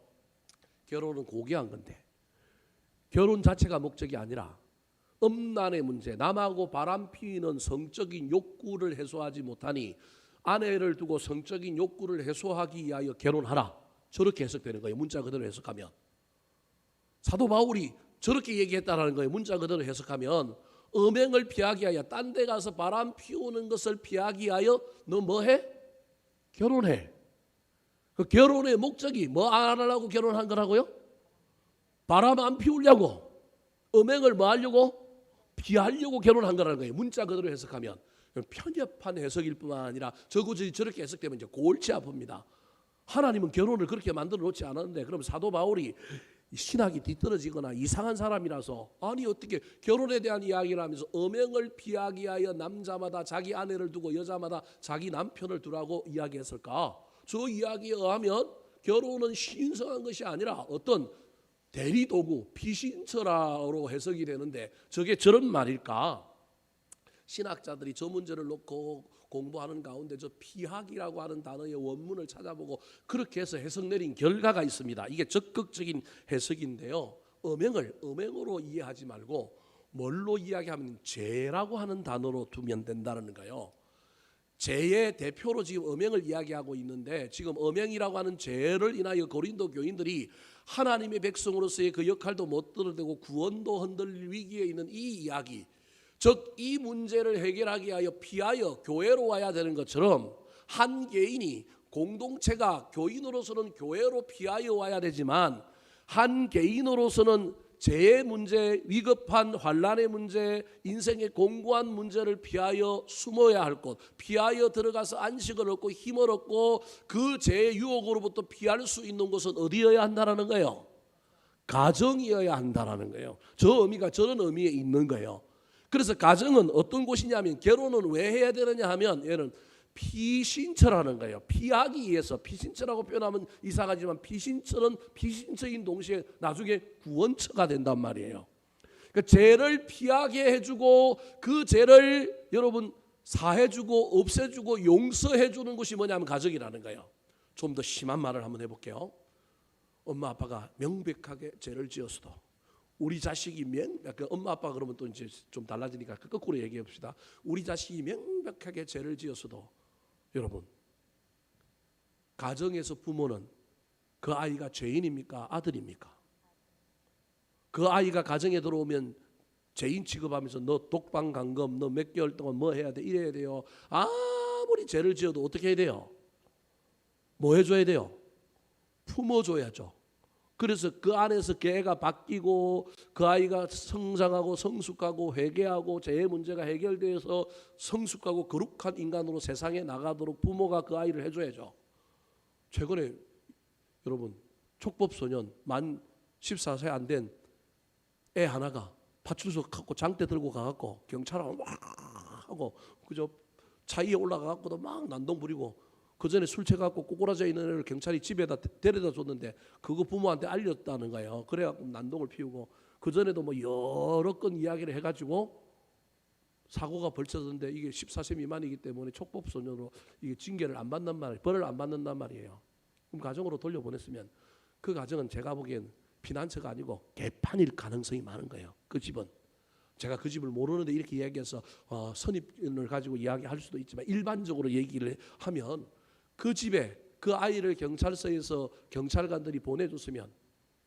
결혼은 고귀한 건데 결혼 자체가 목적이 아니라 음란의 문제, 남하고 바람 피우는 성적인 욕구를 해소하지 못하니 아내를 두고 성적인 욕구를 해소하기 위하여 결혼하라. 저렇게 해석되는 거예요. 문자 그대로 해석하면. 사도 바울이 저렇게 얘기했다라는 거예요. 문자 그대로 해석하면 음행을 피하기 위하여 딴 데 가서 바람 피우는 것을 피하기 위하여 너 뭐해? 결혼해. 그 결혼의 목적이 뭐 안 하려고 결혼한 거라고요? 바람 안 피우려고. 음행을 뭐 하려고? 피하려고 결혼한 거라는 거예요. 문자 그대로 해석하면. 편협한 해석일 뿐만 아니라 저 구절이 저렇게 해석되면 이제 골치 아픕니다. 하나님은 결혼을 그렇게 만들어 놓지 않았는데 그럼 사도 바울이 신학이 뒤떨어지거나 이상한 사람이라서 아니 어떻게 결혼에 대한 이야기를 하면서 음행을 피하기 위하여 남자마다 자기 아내를 두고 여자마다 자기 남편을 두라고 이야기했을까? 저 이야기에 의하면 결혼은 신성한 것이 아니라 어떤 대리도구, 피신처라고 해석이 되는데 저게 저런 말일까? 신학자들이 저 문제를 놓고 공부하는 가운데 저 피하기라고 하는 단어의 원문을 찾아보고 그렇게 해서 해석 내린 결과가 있습니다. 이게 적극적인 해석인데요. 음행으로 이해하지 말고 뭘로 이야기하면 죄라고 하는 단어로 두면 된다는 거예요. 죄의 대표로 지금 음행을 이야기하고 있는데 지금 음행이라고 하는 죄를 인하여 고린도 교인들이 하나님의 백성으로서의 그 역할도 못 들어대고 구원도 흔들릴 위기에 있는 이 이야기, 즉 이 문제를 해결하기 위하여 피하여 교회로 와야 되는 것처럼 한 개인이 공동체가 교인으로서는 교회로 피하여 와야 되지만 한 개인으로서는 죄의 문제, 위급한 환난의 문제, 인생의 공고한 문제를 피하여 숨어야 할 곳, 피하여 들어가서 안식을 얻고 힘을 얻고 그 죄의 유혹으로부터 피할 수 있는 곳은 어디여야 한다는 거예요? 가정이어야 한다는 거예요. 저 의미가 저런 의미에 있는 거예요. 그래서 가정은 어떤 곳이냐면 결혼은 왜 해야 되느냐 하면 얘는 피신처라는 거예요. 피하기 위해서 피신처라고 표현하면 이상하지만 피신처는 피신처인 동시에 나중에 구원처가 된단 말이에요. 그러니까 죄를 피하게 해주고 그 죄를 여러분 사해주고 없애주고 용서해주는 것이 뭐냐면 가정이라는 거예요. 좀 더 심한 말을 한번 해볼게요. 엄마 아빠가 명백하게 죄를 지었어도 우리 자식이 엄마 아빠 그러면 또 이제 좀 달라지니까 거꾸로 얘기해 봅시다. 우리 자식이 명백하게 죄를 지었어도 여러분 가정에서 부모는 그 아이가 죄인입니까? 아들입니까? 그 아이가 가정에 들어오면 죄인 취급하면서 너 독방 감금, 너 몇 개월 동안 뭐 해야 돼? 이래야 돼요. 아무리 죄를 지어도 어떻게 해야 돼요? 뭐 해줘야 돼요? 품어줘야죠. 그래서 그 안에서 그 애가 바뀌고 그 아이가 성장하고 성숙하고 회개하고 재해 문제가 해결돼서 성숙하고 거룩한 인간으로 세상에 나가도록 부모가 그 아이를 해줘야죠. 최근에 여러분 촉법소년 만 14세 안 된 애 하나가 파출소 갖고 장대 들고 가갖고 경찰하고 막 하고 그저 차 위에 올라가갖고도 막 난동 부리고 그 전에 술 취해갖고 꼬꾸라져 있는 애를 경찰이 집에다 데려다 줬는데 그거 부모한테 알렸다는 거예요. 그래갖고 난동을 피우고 그 전에도 뭐 여러 건 이야기를 해가지고 사고가 벌쳐졌는데 이게 14세 미만이기 때문에 촉법소년으로 이게 징계를 안 받는 말이에요. 벌을 안 받는단 말이에요. 그럼 가정으로 돌려보냈으면 그 가정은 제가 보기엔 피난처가 아니고 개판일 가능성이 많은 거예요. 그 집은. 제가 그 집을 모르는데 이렇게 이야기해서 선입견을 가지고 이야기할 수도 있지만 일반적으로 얘기를 하면 그 집에 그 아이를 경찰서에서 경찰관들이 보내줬으면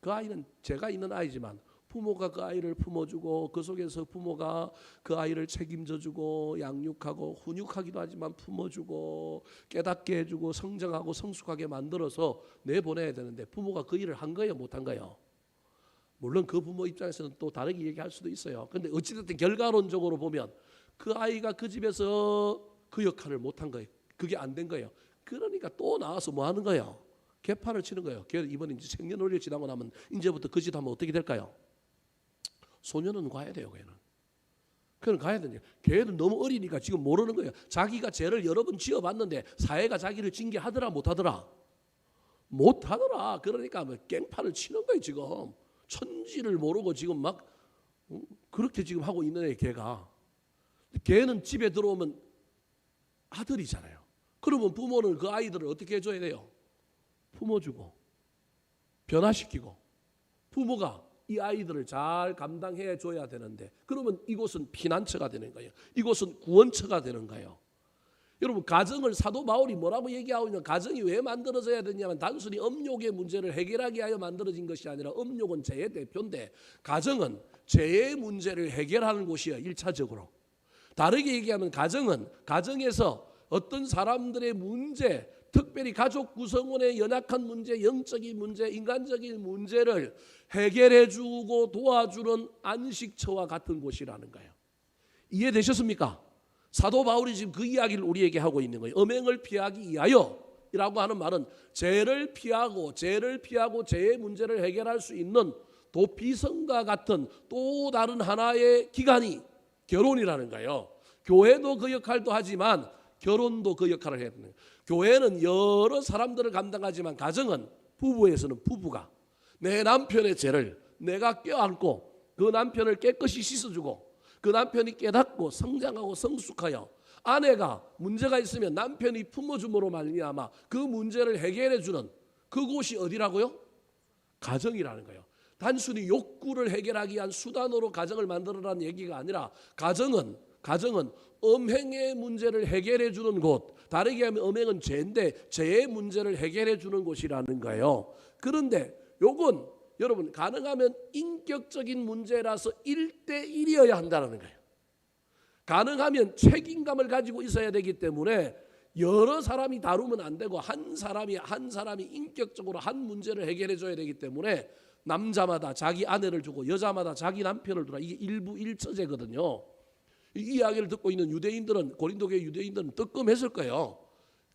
그 아이는 제가 있는 아이지만 부모가 그 아이를 품어주고 그 속에서 부모가 그 아이를 책임져주고 양육하고 훈육하기도 하지만 품어주고 깨닫게 해주고 성장하고 성숙하게 만들어서 내보내야 되는데 부모가 그 일을 한 거예요, 못 한 거예요? 물론 그 부모 입장에서는 또 다르게 얘기할 수도 있어요. 그런데 어찌됐든 결과론적으로 보면 그 아이가 그 집에서 그 역할을 못 한 거예요. 그게 안 된 거예요. 그러니까 또 나와서 뭐 하는 거예요? 개판을 치는 거예요. 이번에 이제 생년월일 지나고 나면 이제부터 그 짓 하면 어떻게 될까요? 소년은 가야 돼요. 걔는 가야 되냐? 걔는 너무 어리니까 지금 모르는 거예요. 자기가 죄를 여러 번 지어봤는데 사회가 자기를 징계하더라 못하더라? 못하더라. 그러니까 뭐 깽판을 치는 거예요. 지금 천지를 모르고 지금 막 그렇게 지금 하고 있는 애 걔가. 걔는 집에 들어오면 아들이잖아요. 그러면 부모는 그 아이들을 어떻게 해줘야 돼요? 품어주고 변화시키고 부모가 이 아이들을 잘 감당해 줘야 되는데 그러면 이곳은 피난처가 되는 거예요. 이곳은 구원처가 되는 거예요. 여러분 가정을 사도 바울이 뭐라고 얘기하고 있냐? 가정이 왜 만들어져야 되냐면 단순히 음욕의 문제를 해결하기 위하여 만들어진 것이 아니라 음욕은 죄의 대표인데 가정은 죄의 문제를 해결하는 곳이에요. 1차적으로. 다르게 얘기하면 가정은 가정에서 어떤 사람들의 문제 특별히 가족 구성원의 연약한 문제, 영적인 문제, 인간적인 문제를 해결해주고 도와주는 안식처와 같은 곳이라는 거예요. 이해되셨습니까? 사도 바울이 지금 그 이야기를 우리에게 하고 있는 거예요. 음행을 피하기 위하여라고 하는 말은 죄를 피하고 죄의 문제를 해결할 수 있는 도피성과 같은 또 다른 하나의 기관이 결혼이라는 거예요. 교회도 그 역할도 하지만 결혼도 그 역할을 해야 되는 거예요. 교회는 여러 사람들을 감당하지만 가정은 부부에서는 부부가 내 남편의 죄를 내가 껴안고 그 남편을 깨끗이 씻어주고 그 남편이 깨닫고 성장하고 성숙하여 아내가 문제가 있으면 남편이 품어줌으로 말미암아 그 문제를 해결해주는 그곳이 어디라고요? 가정이라는 거예요. 단순히 욕구를 해결하기 위한 수단으로 가정을 만들어라는 얘기가 아니라 가정은 음행의 문제를 해결해 주는 곳, 다르게 하면 음행은 죄인데 죄의 문제를 해결해 주는 곳이라는 거예요. 그런데 요건 여러분 가능하면 인격적인 문제라서 1대1이어야 한다는 거예요. 가능하면 책임감을 가지고 있어야 되기 때문에 여러 사람이 다루면 안 되고 한 사람이 인격적으로 한 문제를 해결해 줘야 되기 때문에 남자마다 자기 아내를 주고 여자마다 자기 남편을 두라. 이게 일부 일처제거든요. 이 이야기를 듣고 있는 유대인들은 고린도교회 유대인들은 뜨끔했을 거예요.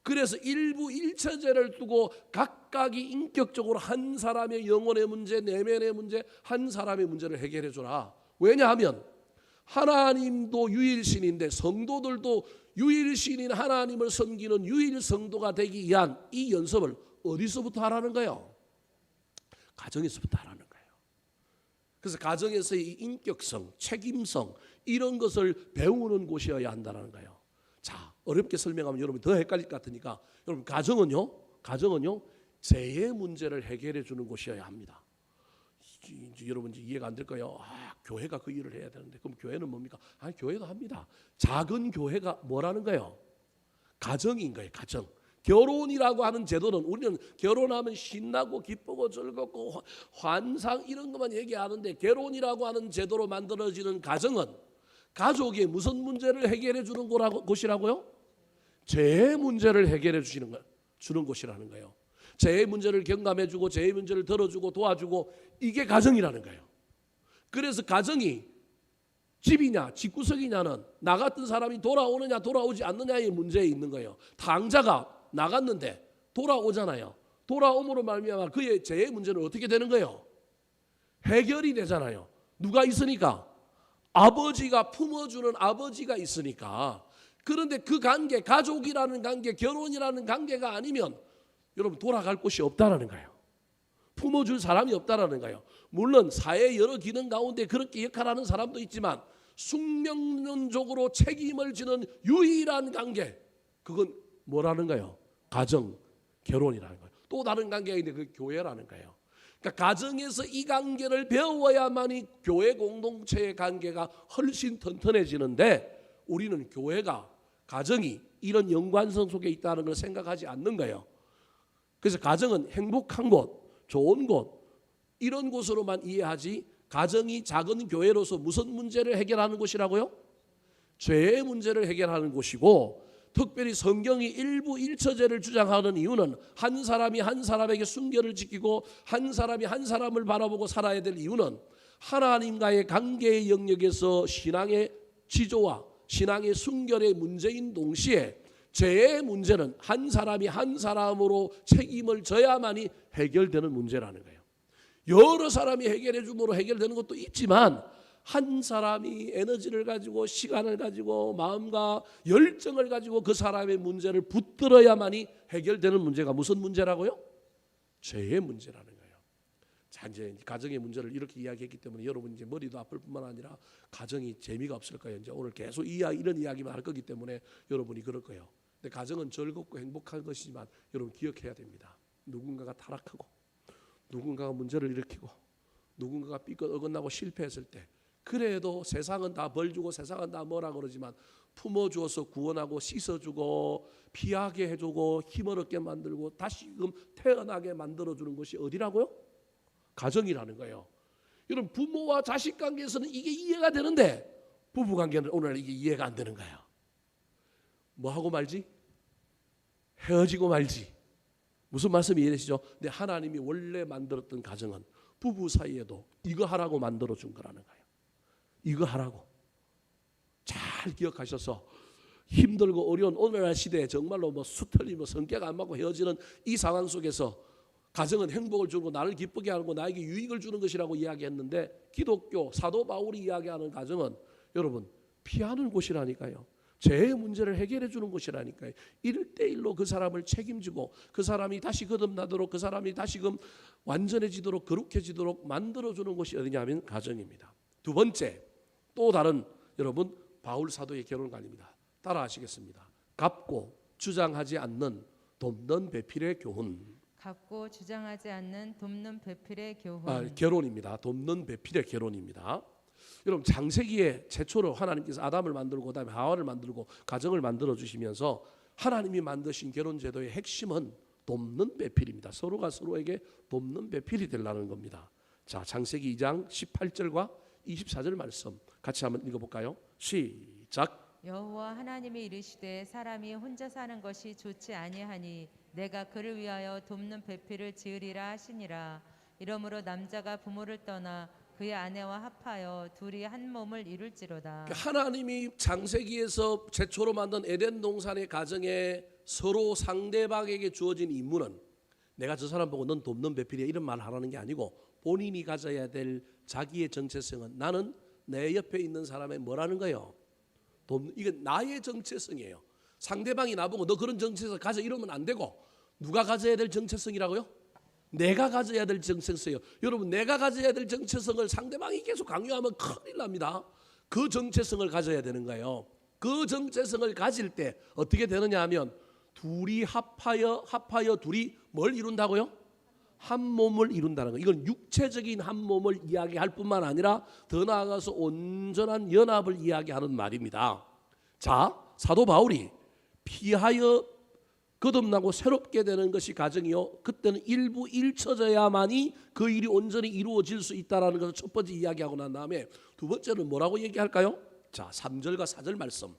그래서 일부 일처제를 두고 각각이 인격적으로 한 사람의 영혼의 문제, 내면의 문제, 한 사람의 문제를 해결해 주라. 왜냐하면 하나님도 유일신인데 성도들도 유일신인 하나님을 섬기는 유일 성도가 되기 위한 이 연습을 어디서부터 하라는 거예요? 가정에서부터 하라는 거예요. 그래서 가정에서의 인격성, 책임성 이런 것을 배우는 곳이어야 한다는 거예요. 자, 어렵게 설명하면 여러분 더 헷갈릴 것 같으니까 여러분 가정은요 죄의 문제를 해결해 주는 곳이어야 합니다. 여러분 이해가 안 될까요? 교회가 그 일을 해야 되는데 그럼 교회는 뭡니까? 교회도 합니다. 작은 교회가 뭐라는 거예요? 가정인 거예요. 가정. 결혼이라고 하는 제도는 우리는 결혼하면 신나고 기쁘고 즐겁고 환상 이런 것만 얘기하는데 결혼이라고 하는 제도로 만들어지는 가정은 가족의 무슨 문제를 해결해 주는 곳이라고요? 죄의 문제를 해결해 주는 곳이라는 거예요. 제 문제를 경감해주고 제 문제를 들어주고 도와주고, 이게 가정이라는 거예요. 그래서 가정이 집이냐 집구석이냐는 나 같은 사람이 돌아오느냐 돌아오지 않느냐의 문제에 있는 거예요. 당자가 나갔는데 돌아오잖아요. 돌아옴으로 말미암아 그의 죄의 문제는 어떻게 되는 거예요? 해결이 되잖아요. 누가 있으니까? 아버지가 품어주는 아버지가 있으니까. 그런데 그 관계, 가족이라는 관계, 결혼이라는 관계가 아니면 여러분 돌아갈 곳이 없다라는 거예요. 품어줄 사람이 없다라는 거예요. 물론 사회 여러 기능 가운데 그렇게 역할하는 사람도 있지만 숙명론적으로 책임을 지는 유일한 관계, 그건 뭐라는 거예요? 가정, 결혼이라는 거예요. 또 다른 관계가 있는데 그 교회라는 거예요. 그러니까 가정에서 이 관계를 배워야만이 교회 공동체의 관계가 훨씬 튼튼해지는데, 우리는 교회가, 가정이 이런 연관성 속에 있다는 걸 생각하지 않는 거예요. 그래서 가정은 행복한 곳, 좋은 곳, 이런 곳으로만 이해하지, 가정이 작은 교회로서 무슨 문제를 해결하는 곳이라고요? 죄의 문제를 해결하는 곳이고, 특별히 성경이 일부 일처제를 주장하는 이유는 한 사람이 한 사람에게 순결을 지키고 한 사람이 한 사람을 바라보고 살아야 될 이유는 하나님과의 관계의 영역에서 신앙의 지조와 신앙의 순결의 문제인 동시에 죄의 문제는 한 사람이 한 사람으로 책임을 져야만이 해결되는 문제라는 거예요. 여러 사람이 해결해 줌으로 해결되는 것도 있지만 한 사람이 에너지를 가지고 시간을 가지고 마음과 열정을 가지고 그 사람의 문제를 붙들어야만이 해결되는 문제가 무슨 문제라고요? 죄의 문제라는 거예요. 자, 이제 가정의 문제를 이렇게 이야기했기 때문에 여러분 이제 머리도 아플 뿐만 아니라 가정이 재미가 없을 거예요. 이제 오늘 계속 이런 이야기만 할 거기 때문에 여러분이 그럴 거예요. 근데 가정은 즐겁고 행복한 것이지만 여러분 기억해야 됩니다. 누군가가 타락하고 누군가가 문제를 일으키고 누군가가 삐끗 어긋나고 실패했을 때, 그래도 세상은 다 벌주고 세상은 다 뭐라 그러지만 품어주어서 구원하고 씻어주고 피하게 해주고 힘을 얻게 만들고 다시금 태어나게 만들어주는 것이 어디라고요? 가정이라는 거예요. 여러분, 부모와 자식 관계에서는 이게 이해가 되는데 부부관계는 오늘 이게 이해가 안 되는 거예요. 뭐하고 말지? 헤어지고 말지. 무슨 말씀 이해되시죠? 근데 하나님이 원래 만들었던 가정은 부부 사이에도 이거 하라고 만들어준 거라는 거예요. 이거 하라고. 잘 기억하셔서 힘들고 어려운 오늘날 시대에 정말로 수틀리고 성격 안 맞고 헤어지는 이 상황 속에서 가정은 행복을 주고 나를 기쁘게 하고 나에게 유익을 주는 것이라고 이야기했는데, 기독교 사도 바울이 이야기하는 가정은 여러분 피하는 곳이라니까요. 죄의 문제를 해결해 주는 곳이라니까요. 1대1로 그 사람을 책임지고 그 사람이 다시 거듭나도록, 그 사람이 다시금 완전해지도록 거룩해지도록 만들어주는 곳이 어디냐면 가정입니다. 두 번째, 또 다른 여러분 바울 사도의 결혼관입니다. 따라 하시겠습니다. 갚고 주장하지 않는 돕는 배필의 교훈. 갚고 주장하지 않는 돕는 배필의 교훈. 결혼입니다. 돕는 배필의 결혼입니다. 여러분, 창세기에 최초로 하나님께서 아담을 만들고 그다음에 하와를 만들고 가정을 만들어 주시면서 하나님이 만드신 결혼 제도의 핵심은 돕는 배필입니다. 서로가 서로에게 돕는 배필이 되려는 겁니다. 자, 창세기 2장 18절과 24절 말씀 같이 한번 읽어볼까요? 시작. 여호와 하나님이 이르시되 사람이 혼자 사는 것이 좋지 아니하니 내가 그를 위하여 돕는 배필을 지으리라 하시니라. 이러므로 남자가 부모를 떠나 그의 아내와 합하여 둘이 한 몸을 이룰지로다. 하나님이 창세기에서 최초로 만든 에덴 동산의 가정에 서로 상대방에게 주어진 임무는 내가 저 사람 보고 넌 돕는 배필이야 이런 말을 하라는 게 아니고, 본인이 가져야 될 자기의 정체성은 나는 내 옆에 있는 사람의 뭐라는 거예요? 이게 나의 정체성이에요. 상대방이 나보고 너 그런 정체성 가져 이러면 안 되고, 누가 가져야 될 정체성이라고요? 내가 가져야 될 정체성이에요. 여러분, 내가 가져야 될 정체성을 상대방이 계속 강요하면 큰일 납니다. 그 정체성을 가져야 되는 거예요. 그 정체성을 가질 때 어떻게 되느냐 하면 둘이 합하여 둘이 뭘 이룬다고요? 한 몸을 이룬다는 거예요. 이건 육체적인 한 몸을 이야기할 뿐만 아니라 더 나아가서 온전한 연합을 이야기하는 말입니다. 자, 사도 바울이 피하여 거듭나고 새롭게 되는 것이 가정이요, 그때는 일부 일처져야만이 그 일이 온전히 이루어질 수 있다는 것을 첫 번째 이야기하고 난 다음에 두 번째는 뭐라고 얘기할까요? 자, 3절과 4절 말씀,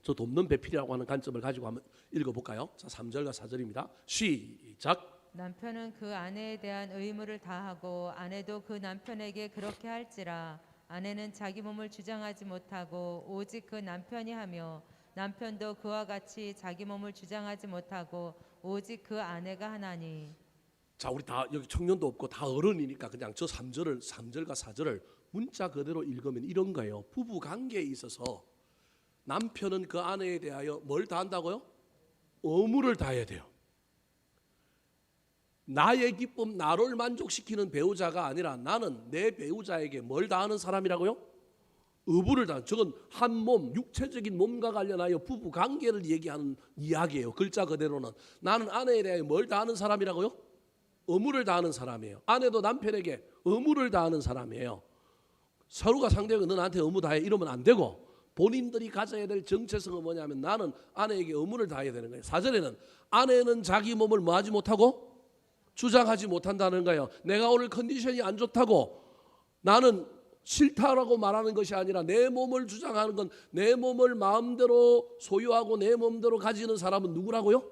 저 돕는 배필이라고 하는 관점을 가지고 한번 읽어볼까요? 자, 3절과 4절입니다. 시작. 남편은 그 아내에 대한 의무를 다하고 아내도 그 남편에게 그렇게 할지라. 아내는 자기 몸을 주장하지 못하고 오직 그 남편이 하며 남편도 그와 같이 자기 몸을 주장하지 못하고 오직 그 아내가 하나니. 자, 우리 다 여기 청년도 없고 다 어른이니까 그냥 저 3절과 4절을 문자 그대로 읽으면 이런 거예요. 부부 관계에 있어서 남편은 그 아내에 대하여 뭘 다한다고요? 의무를 다해야 돼요. 나의 기쁨, 나를 만족시키는 배우자가 아니라 나는 내 배우자에게 뭘 다하는 사람이라고요? 의무를 다하는. 저건 한 몸, 육체적인 몸과 관련하여 부부 관계를 얘기하는 이야기예요. 글자 그대로는. 나는 아내에 대하여 뭘 다하는 사람이라고요? 의무를 다하는 사람이에요. 아내도 남편에게 의무를 다하는 사람이에요. 서로가 상대하고 너 나한테 의무 다해 이러면 안 되고, 본인들이 가져야 될 정체성은 뭐냐면 나는 아내에게 의무를 다해야 되는 거예요. 4절에는 아내는 자기 몸을 뭐 하지 못하고 주장하지 못한다는 거예요. 내가 오늘 컨디션이 안 좋다고 나는 싫다라고 말하는 것이 아니라 내 몸을 주장하는 건 내 몸을 마음대로 소유하고 내 몸대로 가지는 사람은 누구라고요?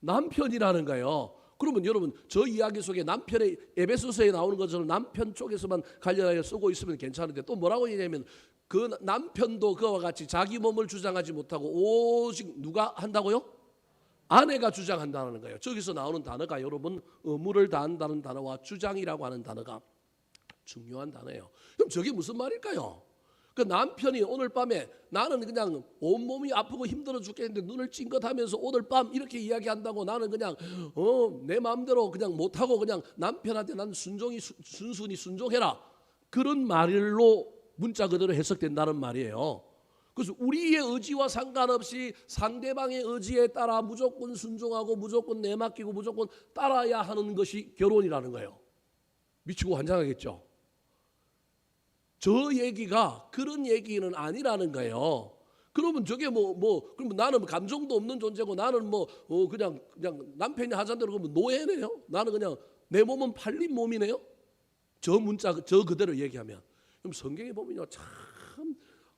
남편이라는 거예요. 그러면 여러분 저 이야기 속에 남편의 에베소서에 나오는 것처럼 남편 쪽에서만 관련하여 쓰고 있으면 괜찮은데 또 뭐라고 얘기하면 그 남편도 그와 같이 자기 몸을 주장하지 못하고 오직 누가 한다고요? 아내가 주장한다는 거예요. 저기서 나오는 단어가 여러분 의무를 다한다는 단어와 주장이라고 하는 단어가 중요한 단어예요. 그럼 저게 무슨 말일까요? 그 남편이 오늘 밤에 나는 그냥 온몸이 아프고 힘들어 죽겠는데 눈을 찡긋하면서 오늘 밤 이렇게 이야기한다고 나는 그냥 내 마음대로 그냥 못하고 그냥 남편한테 난 순순히 순종해라. 그런 말로 문자 그대로 해석된다는 말이에요. 그래서 우리의 의지와 상관없이 상대방의 의지에 따라 무조건 순종하고 무조건 내맡기고 무조건 따라야 하는 것이 결혼이라는 거예요. 미치고 환장하겠죠. 저 얘기가 그런 얘기는 아니라는 거예요. 그러면 저게 그러면 나는 감정도 없는 존재고 나는 그냥 남편이 하자는 대로 그러면 노예네요. 나는 그냥 내 몸은 팔린 몸이네요. 저 문자 저 그대로 얘기하면. 그럼 성경에 보면요 참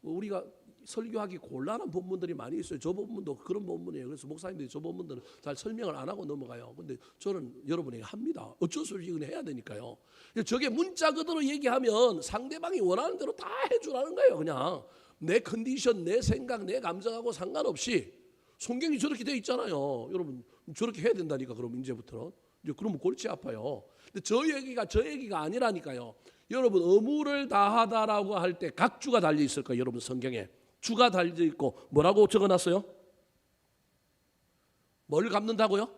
우리가 설교하기 곤란한 본문들이 많이 있어요. 저 본문도 그런 본문이에요. 그래서 목사님들이 저 본문들은 잘 설명을 안 하고 넘어가요. 근데 저는 여러분에게 합니다. 어쩔 수 없이 이건 해야 되니까요. 저게 문자 그대로 얘기하면 상대방이 원하는 대로 다 해주라는 거예요. 그냥 내 컨디션, 내 생각, 내 감정하고 상관없이 성경이 저렇게 돼 있잖아요. 여러분 저렇게 해야 된다니까. 그럼 이제부터는 그러면 골치 아파요. 근데 저 얘기가 아니라니까요. 여러분 의무를 다하다라고 할 때 각주가 달려 있을 거예요. 여러분 성경에 주가 달려 있고 뭐라고 적어놨어요? 뭘 갚는다고요?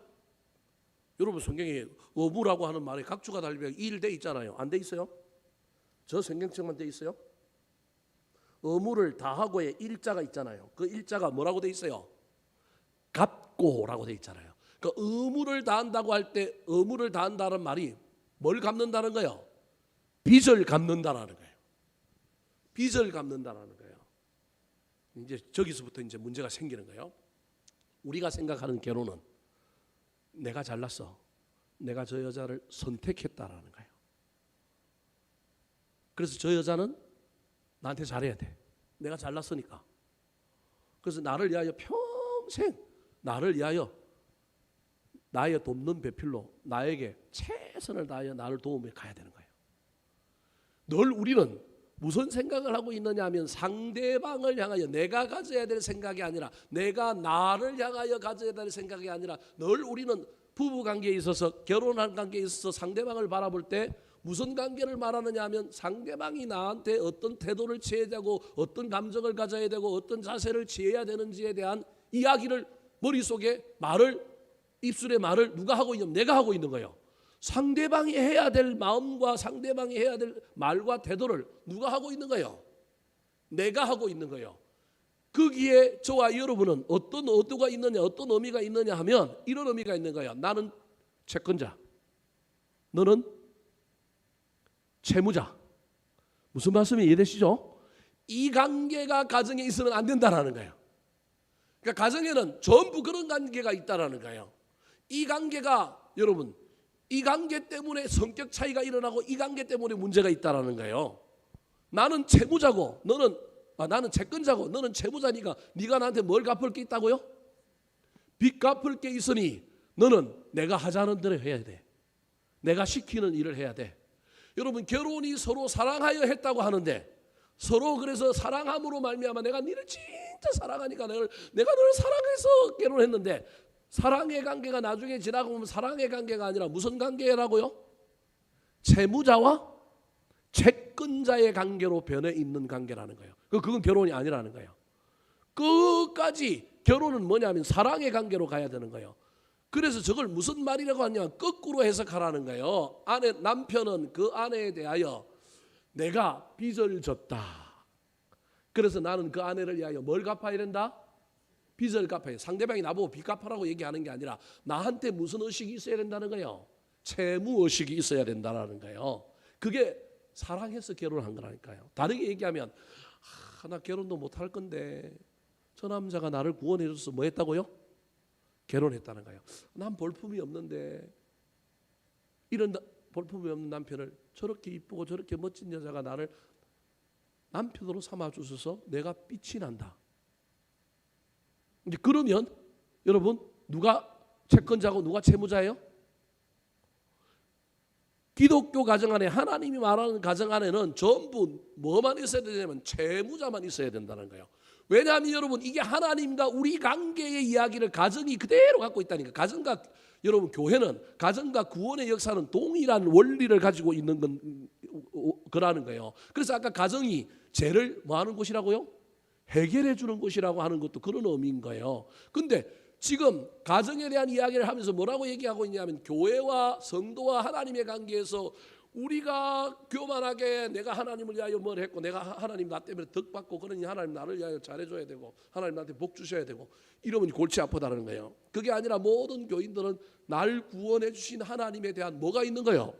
여러분 성경에 의무라고 하는 말에 각주가 달려 일 돼 있잖아요. 안 돼 있어요? 저 성경책만 돼 있어요? 의무를 다하고의 일자가 있잖아요. 그 일자가 뭐라고 돼 있어요? 갚고라고 돼 있잖아요. 그 의무를 다한다고 할 때 의무를 다한다는 말이 뭘 갚는다는 거예요? 빚을 갚는다라는 거예요. 빚을 갚는다라는 거예요. 이제 저기서부터 이제 문제가 생기는 거예요. 우리가 생각하는 결혼은 내가 잘났어. 내가 저 여자를 선택했다라는 거예요. 그래서 저 여자는 나한테 잘해야 돼. 내가 잘났으니까. 그래서 나를 위하여 평생 나를 위하여 나의 돕는 배필로 나에게 최선을 다하여 나를 도우며 가야 되는 거예요. 늘 우리는 무슨 생각을 하고 있느냐 하면 상대방을 향하여 내가 가져야 될 생각이 아니라 내가 나를 향하여 가져야 될 생각이 아니라 늘 우리는 부부관계에 있어서 결혼한 관계에 있어서 상대방을 바라볼 때 무슨 관계를 말하느냐 하면 상대방이 나한테 어떤 태도를 취해야 되고 어떤 감정을 가져야 되고 어떤 자세를 취해야 되는지에 대한 이야기를 머릿속에 입술에 말을 누가 하고 있냐면 내가 하고 있는 거예요. 상대방이 해야 될 마음과 상대방이 해야 될 말과 태도를 누가 하고 있는 거예요? 내가 하고 있는 거예요. 거기에 저와 여러분은 어떤 의도가 있느냐, 어떤 의미가 있느냐 하면 이런 의미가 있는 거예요. 나는 채권자, 너는 채무자. 무슨 말씀이 이해되시죠? 이 관계가 가정에 있으면 안 된다라는 거예요. 그러니까 가정에는 전부 그런 관계가 있다라는 거예요. 이 관계가 여러분 이 관계 때문에 성격 차이가 일어나고 이 관계 때문에 문제가 있다라는 거예요. 나는 채무자고 나는 채권자고 너는 채무자니까 네가 나한테 뭘 갚을 게 있다고요? 빚 갚을 게 있으니 너는 내가 하자는 대로 해야 돼. 내가 시키는 일을 해야 돼. 여러분, 결혼이 서로 사랑하여 했다고 하는데 서로 그래서 사랑함으로 말미암아 내가 너를 진짜 사랑하니까 내가 너를 사랑해서 결혼했는데, 사랑의 관계가 나중에 지나고 보면 사랑의 관계가 아니라 무슨 관계라고요? 채무자와 채권자의 관계로 변해 있는 관계라는 거예요. 그건 결혼이 아니라는 거예요. 끝까지 결혼은 뭐냐면 사랑의 관계로 가야 되는 거예요. 그래서 저걸 무슨 말이라고 하냐면 거꾸로 해석하라는 거예요. 남편은 그 아내에 대하여 내가 빚을 졌다. 그래서 나는 그 아내를 위하여 뭘 갚아야 된다? 빚을 갚아야 돼. 상대방이 나보고 빚 갚으라고 얘기하는 게 아니라 나한테 무슨 의식이 있어야 된다는 거예요. 채무 의식이 있어야 된다는 거예요. 그게 사랑해서 결혼한 거라니까요. 다르게 얘기하면 나 결혼도 못할 건데 저 남자가 나를 구원해 줘서 뭐 했다고요? 결혼했다는 거예요. 난 볼품이 없는데 이런 볼품이 없는 남편을 저렇게 이쁘고 저렇게 멋진 여자가 나를 남편으로 삼아 주셔서 내가 빛이 난다. 이제 그러면 여러분, 누가 채권자고 누가 채무자예요? 기독교 가정 안에, 하나님이 말하는 가정 안에는 전부 뭐만 있어야 되냐면 채무자만 있어야 된다는 거예요. 왜냐하면 여러분, 이게 하나님과 우리 관계의 이야기를 가정이 그대로 갖고 있다니까. 가정과, 여러분, 교회는 가정과 구원의 역사는 동일한 원리를 가지고 있는 거라는 거예요. 그래서 아까 가정이 죄를 뭐 하는 곳이라고요? 해결해 주는 곳이라고 하는 것도 그런 의미인 거예요. 근데 지금 가정에 대한 이야기를 하면서 뭐라고 얘기하고 있냐면, 교회와 성도와 하나님의 관계에서 우리가 교만하게 내가 하나님을 위하여 뭘 했고 내가 하나님 나 때문에 덕 받고 그러니 하나님 나를 위하여 잘해줘야 되고 하나님 나한테 복 주셔야 되고 이러면 골치 아프다는 거예요. 그게 아니라 모든 교인들은 날 구원해 주신 하나님에 대한 뭐가 있는 거예요?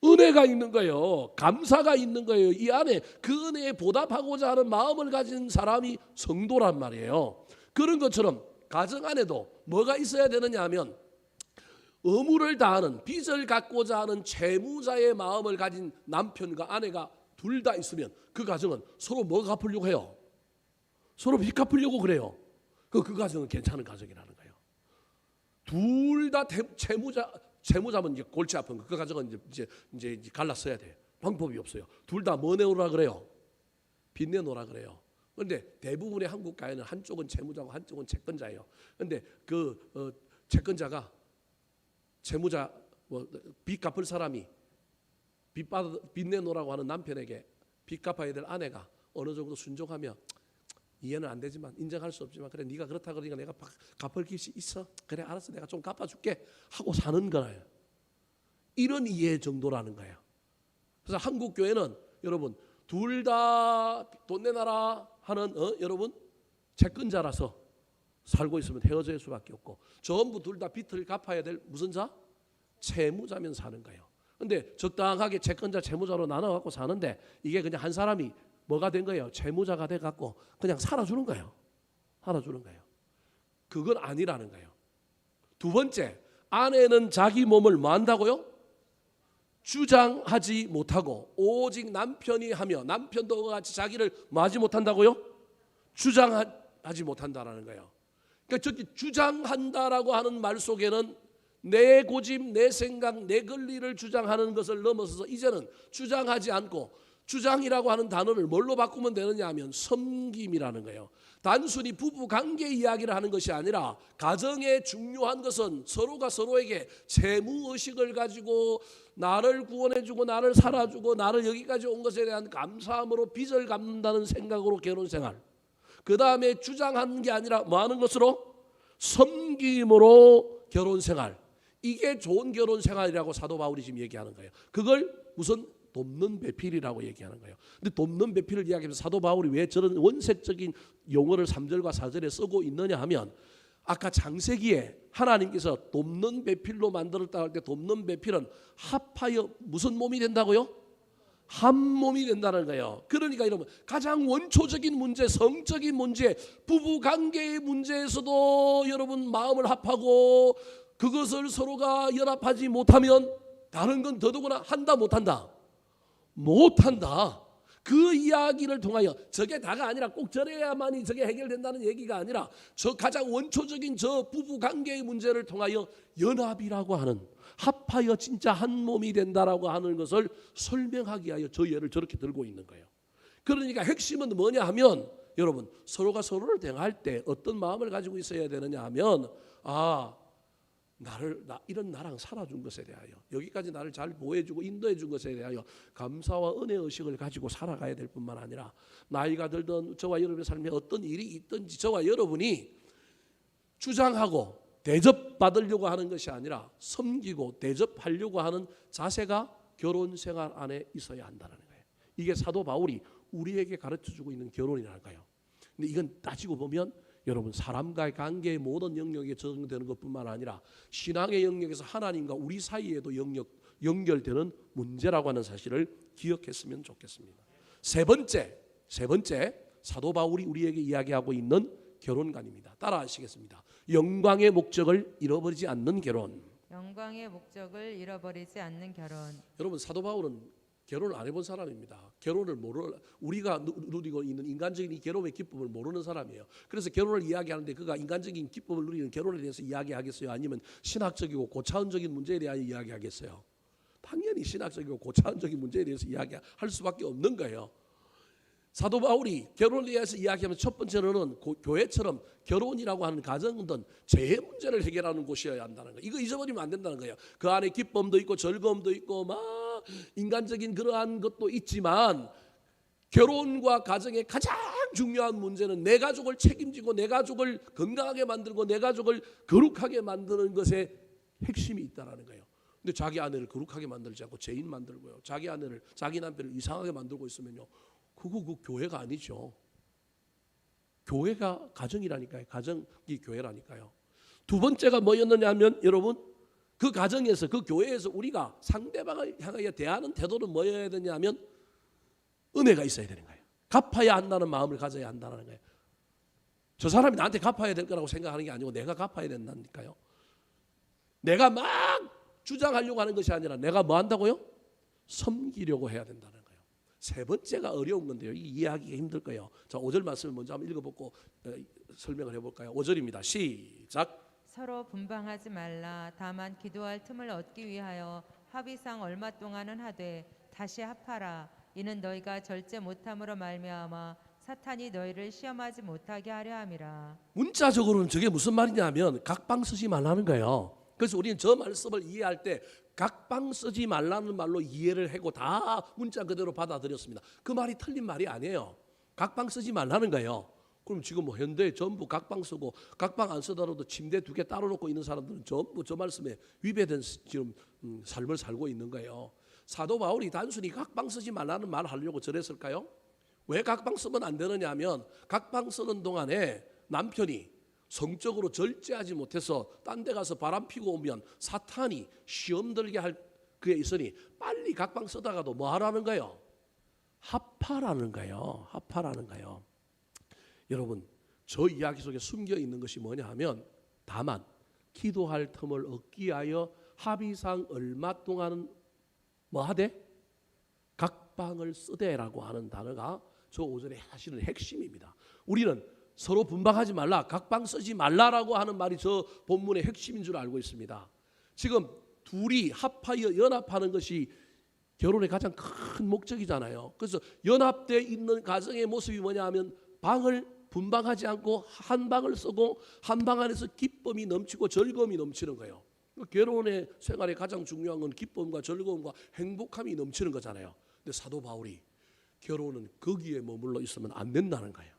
은혜가 있는 거예요. 감사가 있는 거예요. 이 안에 그 은혜에 보답하고자 하는 마음을 가진 사람이 성도란 말이에요. 그런 것처럼 가정 안에도 뭐가 있어야 되느냐 하면 의무를 다하는, 빚을 갚고자 하는 채무자의 마음을 가진 남편과 아내가 둘 다 있으면 그 가정은 서로 뭐 갚으려고 해요? 서로 빚 갚으려고 그래요. 그 가정은 괜찮은 가정이라는 거예요. 둘 다 채무자면 이제 골치 아픈 거. 그 가정은 이제 갈라서야 돼. 방법이 없어요. 둘 다 뭐 내놓으라 그래요? 빚 내놓으라 그래요. 그런데 대부분의 한국 가에는 한쪽은 채무자고 한쪽은 채권자예요. 그런데 채권자가 채무자 빚 갚을 사람이 빚 내놓으라고 하는 남편에게 빚 갚아야 될 아내가 어느 정도 순종하면 이해는 안 되지만 인정할 수 없지만 그래 네가 그렇다 그러니까 내가 갚을 빚이 있어. 그래 알았어 내가 좀 갚아줄게 하고 사는 거예요. 이런 이해 정도라는 거예요. 그래서 한국 교회는 여러분 둘 다 돈 내놔라 하는 여러분 채권자라서 살고 있으면 헤어질 수밖에 없고 전부 둘 다 빚을 갚아야 될 무슨 자? 채무자면 사는 거예요. 근데 적당하게 채권자 채무자로 나눠갖고 사는데 이게 그냥 한 사람이 뭐가 된 거예요? 채무자가 돼갖고 그냥 살아주는 거예요. 살아주는 거예요. 그건 아니라는 거예요. 두 번째, 아내는 자기 몸을 뭐 한다고요? 주장하지 못하고 오직 남편이 하며 남편도 같이 자기를 뭐 하지 못한다고요? 주장하지 못한다라는 거예요. 그러니까 저기 주장한다라고 하는 말 속에는 내 고집, 내 생각, 내 권리를 주장하는 것을 넘어서서 이제는 주장하지 않고 주장이라고 하는 단어를 뭘로 바꾸면 되느냐 하면 섬김이라는 거예요. 단순히 부부 관계 이야기를 하는 것이 아니라 가정의 중요한 것은 서로가 서로에게 채무의식을 가지고 나를 구원해주고 나를 살아주고 나를 여기까지 온 것에 대한 감사함으로 빚을 갚는다는 생각으로 결혼생활, 그 다음에 주장하는 게 아니라 뭐 하는 것으로? 섬김으로 결혼생활. 이게 좋은 결혼생활이라고 사도 바울이 지금 얘기하는 거예요. 그걸 무슨 돕는 배필이라고 얘기하는 거예요. 근데 돕는 배필을 이야기하면서 사도 바울이 왜 저런 원색적인 용어를 3절과 4절에 쓰고 있느냐 하면 아까 창세기에 하나님께서 돕는 배필로 만들었다 할 때 돕는 배필은 합하여 무슨 몸이 된다고요? 한 몸이 된다는 거예요. 그러니까 여러분 가장 원초적인 문제, 성적인 문제, 부부 관계의 문제에서도 여러분 마음을 합하고 그것을 서로가 연합하지 못하면 다른 건 더더구나 한다 못한다? 못한다. 그 이야기를 통하여 저게 다가 아니라 꼭 저래야만이 저게 해결된다는 얘기가 아니라 저 가장 원초적인 저 부부 관계의 문제를 통하여 연합이라고 하는, 합하여 진짜 한 몸이 된다라고 하는 것을 설명하기 위하여 저 예를 저렇게 들고 있는 거예요. 그러니까 핵심은 뭐냐 하면 여러분, 서로가 서로를 대할 때 어떤 마음을 가지고 있어야 되느냐 하면, 이런 나랑 살아준 것에 대하여, 여기까지 나를 잘 보호해주고 인도해준 것에 대하여 감사와 은혜 의식을 가지고 살아가야 될 뿐만 아니라, 나이가 들던 저와 여러분의 삶에 어떤 일이 있든지 저와 여러분이 주장하고 대접받으려고 하는 것이 아니라 섬기고 대접하려고 하는 자세가 결혼 생활 안에 있어야 한다는 거예요. 이게 사도 바울이 우리에게 가르쳐주고 있는 결혼이랄까요. 근데 이건 따지고 보면 여러분, 사람과의 관계의 모든 영역에 적용되는 것뿐만 아니라 신앙의 영역에서 하나님과 우리 사이에도 연결되는 문제라고 하는 사실을 기억했으면 좋겠습니다. 세 번째 사도 바울이 우리에게 이야기하고 있는 결혼관입니다. 따라하시겠습니다. 영광의 목적을 잃어버리지 않는 결혼. 영광의 목적을 잃어버리지 않는 결혼. 여러분, 사도 바울은 결혼을 안 해본 사람입니다. 결혼을 우리가 누리고 있는 인간적인 이 괴로움의 기쁨을 모르는 사람이에요. 그래서 결혼을 이야기하는데 그가 인간적인 기쁨을 누리는 결혼에 대해서 이야기하겠어요? 아니면 신학적이고 고차원적인 문제에 대하여 이야기하겠어요? 당연히 신학적이고 고차원적인 문제에 대해서 이야기할 수밖에 없는 거예요. 사도 바울이 결혼에 대해서 이야기하면 첫 번째로는 교회처럼 결혼이라고 하는 가정은 재해 문제를 해결하는 곳이어야 한다는 거예요. 이거 잊어버리면 안 된다는 거예요. 그 안에 기쁨도 있고 즐거움도 있고 막 인간적인 그러한 것도 있지만, 결혼과 가정의 가장 중요한 문제는 내 가족을 책임지고 내 가족을 건강하게 만들고 내 가족을 거룩하게 만드는 것에 핵심이 있다는 거예요. 근데 자기 아내를 거룩하게 만들지 않고 죄인 만들고요, 자기 남편을 이상하게 만들고 있으면요, 그거 교회가 아니죠. 교회가 가정이라니까요. 가정이 교회라니까요. 두 번째가 뭐였느냐 하면 여러분, 그 가정에서, 그 교회에서 우리가 상대방을 향하여 대하는 태도는 뭐여야 되냐 하면 은혜가 있어야 되는 거예요. 갚아야 한다는 마음을 가져야 한다는 거예요. 저 사람이 나한테 갚아야 될 거라고 생각하는 게 아니고 내가 갚아야 된다니까요. 내가 막 주장하려고 하는 것이 아니라 내가 뭐 한다고요? 섬기려고 해야 된다는 거예요. 세 번째가 어려운 건데요, 이해하기가 힘들 거예요. 자, 5절 말씀을 먼저 한번 읽어보고 설명을 해볼까요? 5절입니다. 시작. 서로 분방하지 말라. 다만 기도할 틈을 얻기 위하여 합의상 얼마 동안은 하되 다시 합하라. 이는 너희가 절제 못함으로 말미암아 사탄이 너희를 시험하지 못하게 하려 함이라. 문자적으로는 저게 무슨 말이냐면 각방 쓰지 말라는 거예요. 그래서 우리는 저 말씀을 이해할 때 각방 쓰지 말라는 말로 이해를 하고 다 문자 그대로 받아들였습니다. 그 말이 틀린 말이 아니에요. 각방 쓰지 말라는 거예요. 그럼 지금 뭐 현대에 전부 각방 쓰고, 각방 안 쓰더라도 침대 2개 따로 놓고 있는 사람들은 전부 저 말씀에 위배된 지금 삶을 살고 있는 거예요. 사도 바울이 단순히 각방 쓰지 말라는 말을 하려고 저랬을까요? 왜 각방 쓰면 안 되느냐 하면, 각방 쓰는 동안에 남편이 성적으로 절제하지 못해서 딴 데 가서 바람 피고 오면 사탄이 시험 들게 할 그에 있으니 빨리 각방 쓰다가도 뭐 하라는 거예요? 합하라는 거예요. 합하라는 거예요. 여러분, 저 이야기 속에 숨겨 있는 것이 뭐냐 하면, 다만 기도할 틈을 얻기 위하여 합의상 얼마 동안은 뭐 하되? 각방을 쓰되라고 하는 단어가 저 5절의 사실은 핵심입니다. 우리는 서로 분방하지 말라, 각방 쓰지 말라라고 하는 말이 저 본문의 핵심인 줄 알고 있습니다. 지금 둘이 합하여 연합하는 것이 결혼의 가장 큰 목적이잖아요. 그래서 연합되어 있는 가정의 모습이 뭐냐 하면, 방을 분방하지 않고 한 방을 쓰고 한 방 안에서 기쁨이 넘치고 즐거움이 넘치는 거예요. 결혼의 생활의 가장 중요한 건 기쁨과 즐거움과 행복함이 넘치는 거잖아요. 근데 사도 바울이 결혼은 거기에 머물러 있으면 안 된다는 거예요.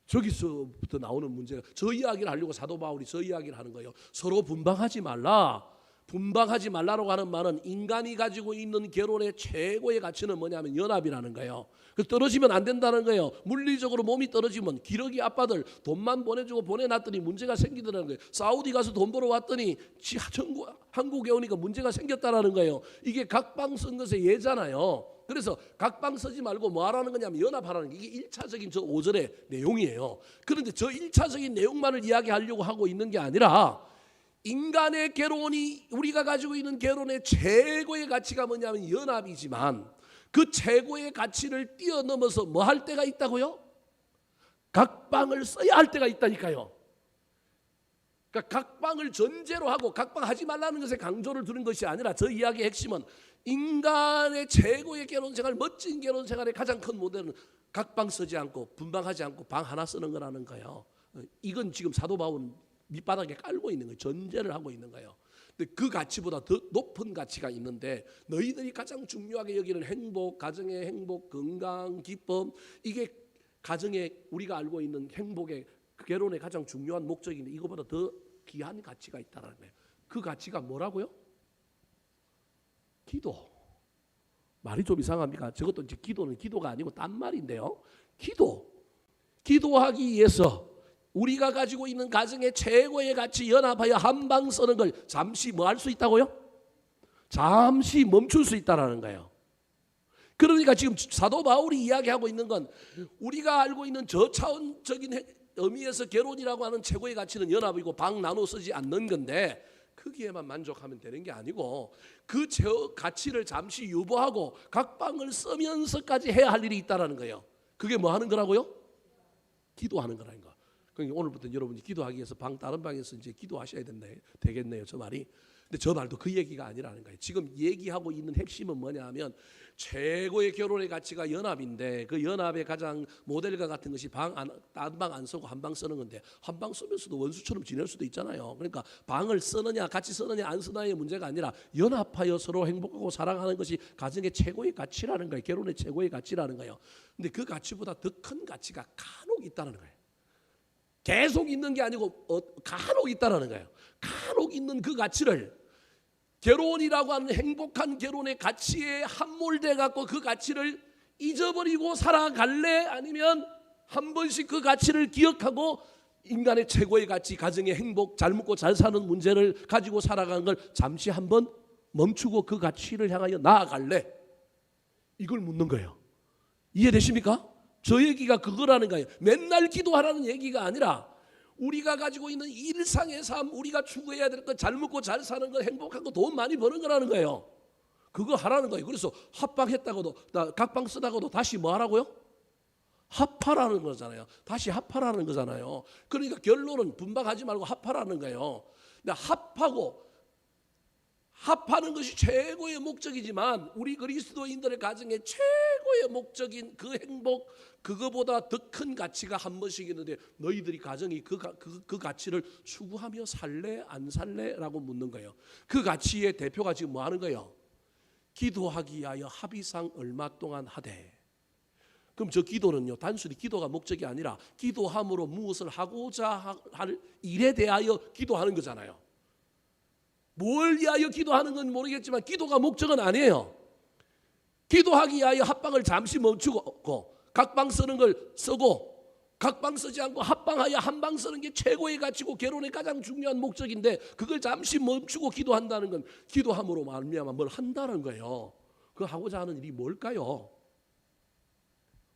저기서부터 나오는 문제가, 저 이야기를 하려고 사도 바울이 저 이야기를 하는 거예요. 서로 분방하지 말라. 분방하지 말라고 하는 말은 인간이 가지고 있는 결혼의 최고의 가치는 뭐냐면 연합이라는 거예요. 그래서 떨어지면 안 된다는 거예요. 물리적으로 몸이 떨어지면 기러기 아빠들 돈만 보내주고 보내놨더니 문제가 생기더라는 거예요. 사우디 가서 돈 벌어 왔더니 한국에 오니까 문제가 생겼다라는 거예요. 이게 각방 쓴 것의 예잖아요. 그래서 각방 쓰지 말고 뭐 하라는 거냐면 연합하라는 게, 이게 1차적인 저 5절의 내용이에요. 그런데 저 1차적인 내용만을 이야기하려고 하고 있는 게 아니라, 인간의 결혼이, 우리가 가지고 있는 결혼의 최고의 가치가 뭐냐면 연합이지만, 그 최고의 가치를 뛰어넘어서 뭐 할 때가 있다고요? 각방을 써야 할 때가 있다니까요. 그러니까 각방을 전제로 하고 각방하지 말라는 것에 강조를 두는 것이 아니라 저 이야기의 핵심은 인간의 최고의 결혼생활, 멋진 결혼생활의 가장 큰 모델은 각방 쓰지 않고 분방하지 않고 방 하나 쓰는 거라는 거예요. 이건 지금 사도 바울은 밑바닥에 깔고 있는 거예요. 전제를 하고 있는 거예요. 근데 그 가치보다 더 높은 가치가 있는데 너희들이 가장 중요하게 여기는 행복, 가정의 행복, 건강, 기쁨, 이게 가정에 우리가 알고 있는 행복의 결혼의 가장 중요한 목적인데 이거보다 더 귀한 가치가 있다는 거예요. 그 가치가 뭐라고요? 기도. 말이 좀 이상합니까? 저것도 이제 기도는 기도가 아니고 딴 말인데요. 기도하기 위해서 우리가 가지고 있는 가정의 최고의 가치 연합하여 한 방 쓰는 걸 잠시 뭐 할 수 있다고요? 잠시 멈출 수 있다라는 거예요. 그러니까 지금 사도 바울이 이야기하고 있는 건 우리가 알고 있는 저차원적인 의미에서 결혼이라고 하는 최고의 가치는 연합이고 방 나눠 쓰지 않는 건데 거기에만 만족하면 되는 게 아니고 그 가치를 잠시 유보하고 각 방을 쓰면서까지 해야 할 일이 있다라는 거예요. 그게 뭐 하는 거라고요? 기도하는 거라는 거. 그러니까 오늘부터 여러분이 기도하기 위해서 다른 방에서 이제 기도하셔야 되겠네요. 저 말이. 근데 저 말도 그 얘기가 아니라는 거예요. 지금 얘기하고 있는 핵심은 뭐냐 하면 최고의 결혼의 가치가 연합인데 그 연합의 가장 모델과 같은 것이 딴 방 안 쓰고 한 방 쓰는 건데 한 방 쓰면서도 원수처럼 지낼 수도 있잖아요. 그러니까 방을 쓰느냐 같이 쓰느냐 안 쓰느냐의 문제가 아니라 연합하여 서로 행복하고 사랑하는 것이 가정의 최고의 가치라는 거예요. 결혼의 최고의 가치라는 거예요. 근데 그 가치보다 더 큰 가치가 간혹 있다는 거예요. 계속 있는 게 아니고 간혹 있다는 거예요. 간혹 있는 그 가치를 결혼이라고 하는 행복한 결혼의 가치에 함몰돼 갖고 그 가치를 잊어버리고 살아갈래? 아니면 한 번씩 그 가치를 기억하고 인간의 최고의 가치, 가정의 행복, 잘 먹고 잘 사는 문제를 가지고 살아가는 걸 잠시 한번 멈추고 그 가치를 향하여 나아갈래? 이걸 묻는 거예요. 이해되십니까? 저 얘기가 그거라는 거예요. 맨날 기도하라는 얘기가 아니라 우리가 가지고 있는 일상의 삶, 우리가 추구해야 될 것, 잘 먹고 잘 사는 것, 행복한 거, 돈 많이 버는 거라는 거예요. 그거 하라는 거예요. 그래서 합방했다고도, 각방 쓰다가도 다시 뭐 하라고요? 합하라는 거잖아요. 다시 합하라는 거잖아요. 그러니까 결론은 분방하지 말고 합하라는 거예요. 근데 합하는 것이 최고의 목적이지만 우리 그리스도인들의 가정의 최고의 목적인 그 행복, 그거보다 더 큰 가치가 한 번씩 있는데 너희들이 가정이 그 가치를 추구하며 살래 안 살래라고 묻는 거예요. 그 가치의 대표가 지금 뭐 하는 거예요? 기도하기 위하여 합의상 얼마 동안 하되. 그럼 저 기도는요, 단순히 기도가 목적이 아니라 기도함으로 무엇을 하고자 할 일에 대하여 기도하는 거잖아요. 뭘 위하여 기도하는 건 모르겠지만 기도가 목적은 아니에요. 기도하기 위하여 합방을 잠시 멈추고 각방 쓰는 걸 쓰고 각방 쓰지 않고 합방하여 한방 쓰는 게 최고의 가치고 결혼의 가장 중요한 목적인데 그걸 잠시 멈추고 기도한다는 건 기도함으로 말미암아 뭘 한다는 거예요. 그 하고자 하는 일이 뭘까요?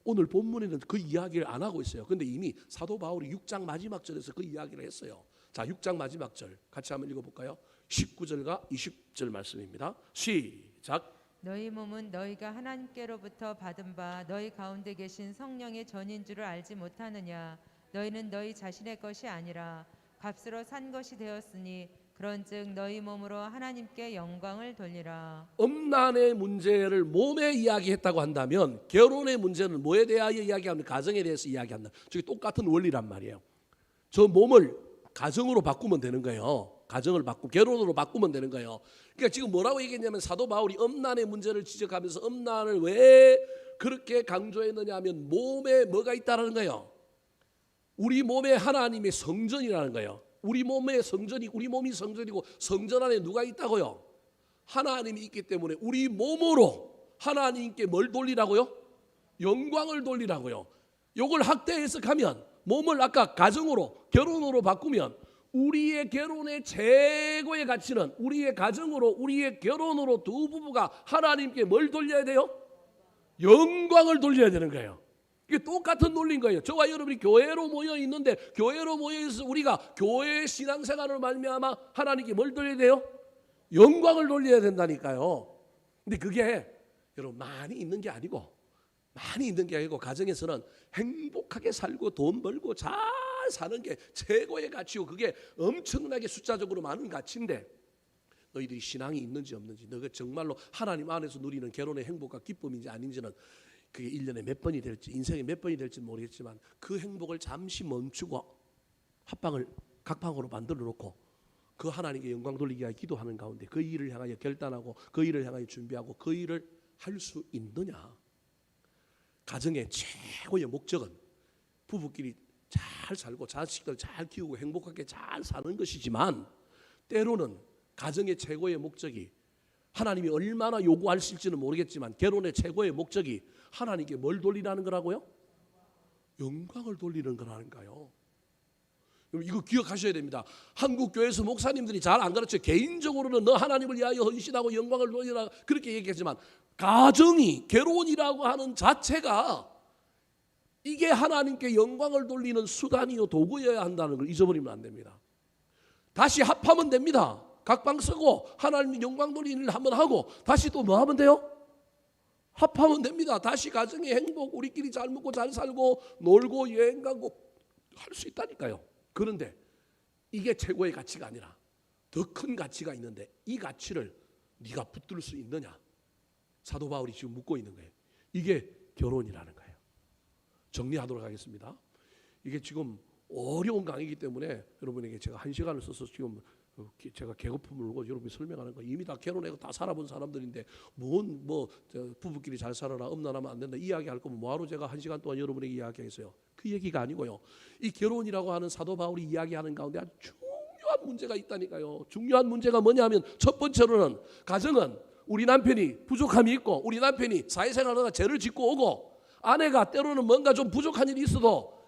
오늘 본문에는 그 이야기를 안 하고 있어요. 그런데 이미 사도 바울이 6장 마지막 절에서 그 이야기를 했어요. 자, 6장 마지막 절 같이 한번 읽어볼까요? 19절과 20절 말씀입니다. 시작. 너희 몸은 너희가 하나님께로부터 받은 바 너희 가운데 계신 성령의 전인 줄을 알지 못하느냐. 너희는 너희 자신의 것이 아니라 값으로 산 것이 되었으니 그런즉 너희 몸으로 하나님께 영광을 돌리라. 음란의 문제를 몸에 이야기했다고 한다면 결혼의 문제는 뭐에 대하여 이야기하면 가정에 대해서 이야기한다. 저게 똑같은 원리란 말이에요. 저 몸을 가정으로 바꾸면 되는 거예요. 가정을 바꾸고 결혼으로 바꾸면 되는 거예요. 그러니까 지금 뭐라고 얘기했냐면 사도 바울이 음란의 문제를 지적하면서 음란을 왜 그렇게 강조했느냐 하면 몸에 뭐가 있다는 거예요. 우리 몸에 하나님의 성전이라는 거예요. 우리 몸이 성전이고 성전 안에 누가 있다고요? 하나님이 있기 때문에 우리 몸으로 하나님께 뭘 돌리라고요? 영광을 돌리라고요. 이걸 확대 해석하면 몸을 아까 가정으로 결혼으로 바꾸면 우리의 결혼의 최고의 가치는 우리의 가정으로 우리의 결혼으로 두 부부가 하나님께 뭘 돌려야 돼요? 영광을 돌려야 되는 거예요. 이게 똑같은 논리인 거예요. 저와 여러분이 교회로 모여 있는데 교회로 모여 있어서 우리가 교회 신앙생활을 말미암아 하나님께 뭘 돌려야 돼요? 영광을 돌려야 된다니까요. 근데 그게 여러분 많이 있는 게 아니고 가정에서는 행복하게 살고 돈 벌고 잘 사는 게 최고의 가치고 그게 엄청나게 숫자적으로 많은 가치인데 너희들이 신앙이 있는지 없는지 너가 정말로 하나님 안에서 누리는 결혼의 행복과 기쁨인지 아닌지는 그게 1년에 몇 번이 될지 인생에 몇 번이 될지 모르겠지만 그 행복을 잠시 멈추고 합방을 각방으로 만들어 놓고 그 하나님께 영광 돌리기 위하여 기도하는 가운데 그 일을 향하여 결단하고 그 일을 향하여 준비하고 그 일을 할 수 있느냐. 가정의 최고의 목적은 부부끼리 잘 살고 자식들 잘 키우고 행복하게 잘 사는 것이지만 때로는 가정의 최고의 목적이 하나님이 얼마나 요구하실지는 모르겠지만 결혼의 최고의 목적이 하나님께 뭘 돌리라는 거라고요? 영광을 돌리는 거라는가요? 이거 기억하셔야 됩니다. 한국 교회에서 목사님들이 잘 안 가르쳐요. 개인적으로는 너 하나님을 위하여 헌신하고 영광을 돌리라 그렇게 얘기하지만 가정이 결혼이라고 하는 자체가 이게 하나님께 영광을 돌리는 수단이요 도구여야 한다는 걸 잊어버리면 안 됩니다. 다시 합하면 됩니다. 각방 쓰고 하나님 영광 돌리는 일을 한번 하고 다시 또 뭐 하면 돼요? 합하면 됩니다. 다시 가정의 행복 우리끼리 잘 먹고 잘 살고 놀고 여행 가고 할 수 있다니까요. 그런데 이게 최고의 가치가 아니라 더 큰 가치가 있는데 이 가치를 네가 붙들 수 있느냐? 사도 바울이 지금 묻고 있는 거예요. 이게 결혼이라는 거예요. 정리하도록 하겠습니다. 이게 지금 어려운 강의이기 때문에 여러분에게 제가 1시간을 써서 지금 제가 개거품을 울고 여러분이 설명하는 거 이미 다 결혼하고 다 살아본 사람들인데 뭐 부부끼리 잘 살아라 음란하면 안 된다 이야기할 거면 뭐하러 제가 1시간 동안 여러분에게 이야기했어요. 그 얘기가 아니고요. 이 결혼이라고 하는 사도 바울이 이야기하는 가운데 아주 중요한 문제가 있다니까요. 중요한 문제가 뭐냐면 첫 번째로는 가정은 우리 남편이 부족함이 있고 우리 남편이 사회생활하다가 죄를 짓고 오고 아내가 때로는 뭔가 좀 부족한 일이 있어도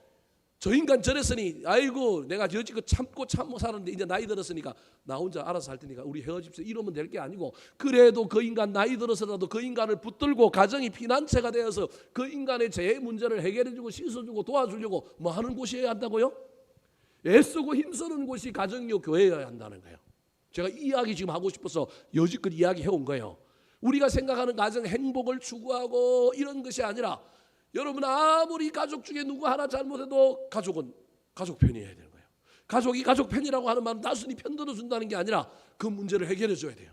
저 인간 저랬으니 아이고 내가 여지껏 참고 살았는데 이제 나이 들었으니까 나 혼자 알아서 할 테니까 우리 헤어집시다 이러면 될 게 아니고 그래도 그 인간 나이 들어서라도 그 인간을 붙들고 가정이 피난처가 되어서 그 인간의 죄의 문제를 해결해주고 씻어주고 도와주려고 뭐 하는 곳이어야 한다고요? 애쓰고 힘쓰는 곳이 가정이요 교회여야 한다는 거예요. 제가 이 이야기 지금 하고 싶어서 여지껏 이야기해온 거예요. 우리가 생각하는 가정 행복을 추구하고 이런 것이 아니라 여러분 아무리 가족 중에 누구 하나 잘못해도 가족은 가족 편이어야 되는 거예요. 가족이 가족 편이라고 하는 말은 단순히 편들어 준다는 게 아니라 그 문제를 해결해 줘야 돼요.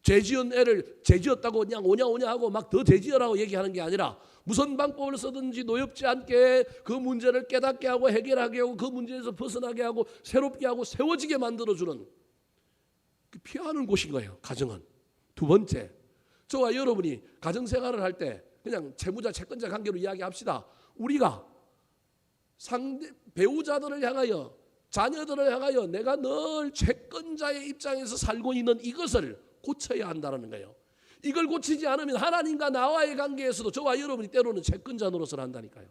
죄지은 애를 죄지었다고 그냥 오냐 하고 막 더 죄지어라고 얘기하는 게 아니라 무슨 방법을 쓰든지 노엽지 않게 그 문제를 깨닫게 하고 해결하게 하고 그 문제에서 벗어나게 하고 새롭게 하고 세워지게 만들어주는 피하는 곳인 거예요. 가정은. 두 번째, 저와 여러분이 가정생활을 할 때 그냥 채무자 채권자 관계로 이야기합시다. 우리가 상대 배우자들을 향하여 자녀들을 향하여 내가 늘 채권자의 입장에서 살고 있는 이것을 고쳐야 한다는 거예요. 이걸 고치지 않으면 하나님과 나와의 관계에서도 저와 여러분이 때로는 채권자 노릇을 한다니까요.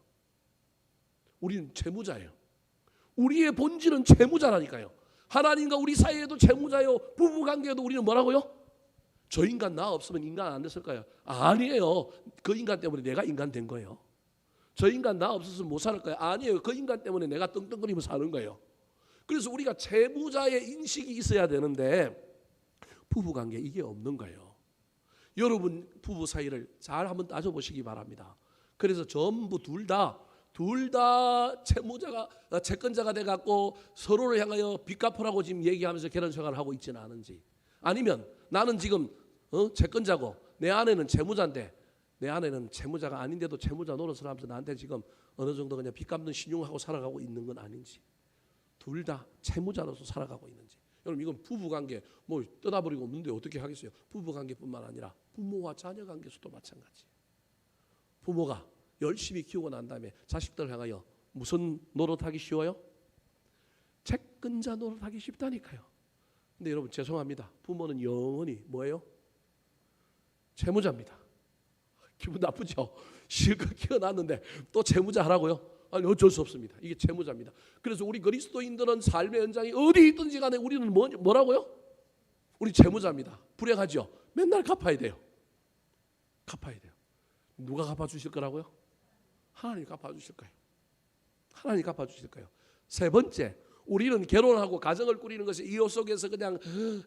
우리는 채무자예요. 우리의 본질은 채무자라니까요. 하나님과 우리 사이에도 채무자요. 부부관계에도 우리는 뭐라고요? 저 인간 나 없으면 인간 안 됐을까요? 아니에요. 그 인간 때문에 내가 인간 된 거예요. 저 인간 나 없었으면 못 살 거예요. 아니에요. 그 인간 때문에 내가 떵떵거리며 사는 거예요. 그래서 우리가 채무자의 인식이 있어야 되는데 부부관계 이게 없는 거예요. 여러분 부부 사이를 잘 한번 따져보시기 바랍니다. 그래서 전부 둘 다 채무자가 채권자가 돼갖고 서로를 향하여 빚 갚으라고 지금 얘기하면서 결혼 생활을 하고 있지는 않은지 아니면 나는 지금 채권자고 내 아내는 채무자인데 내 아내는 채무자가 아닌데도 채무자 노릇을 하면서 나한테 지금 어느 정도 그냥 빚 갚는 신용하고 살아가고 있는 건 아닌지 둘 다 채무자로서 살아가고 있는지 여러분 이건 부부관계 뭐 떠나버리고 없는데 어떻게 하겠어요? 부부관계뿐만 아니라 부모와 자녀관계에서도 마찬가지. 부모가 열심히 키우고 난 다음에 자식들 향하여 무슨 노릇하기 쉬워요? 채권자 노릇하기 쉽다니까요. 근데 여러분 죄송합니다. 부모는 영원히 뭐예요? 채무자입니다. 기분 나쁘죠? 실컷 키워놨는데 또 채무자 하라고요? 아니 어쩔 수 없습니다. 이게 채무자입니다. 그래서 우리 그리스도인들은 삶의 현장이 어디 있든지 간에 우리는 뭐라고요? 우리 채무자입니다. 불행하죠? 맨날 갚아야 돼요. 갚아야 돼요. 누가 갚아주실 거라고요? 하나님 갚아주실 거예요. 하나님 갚아주실 거예요. 세 번째, 우리는 결혼하고 가정을 꾸리는 것이 이혼 속에서 그냥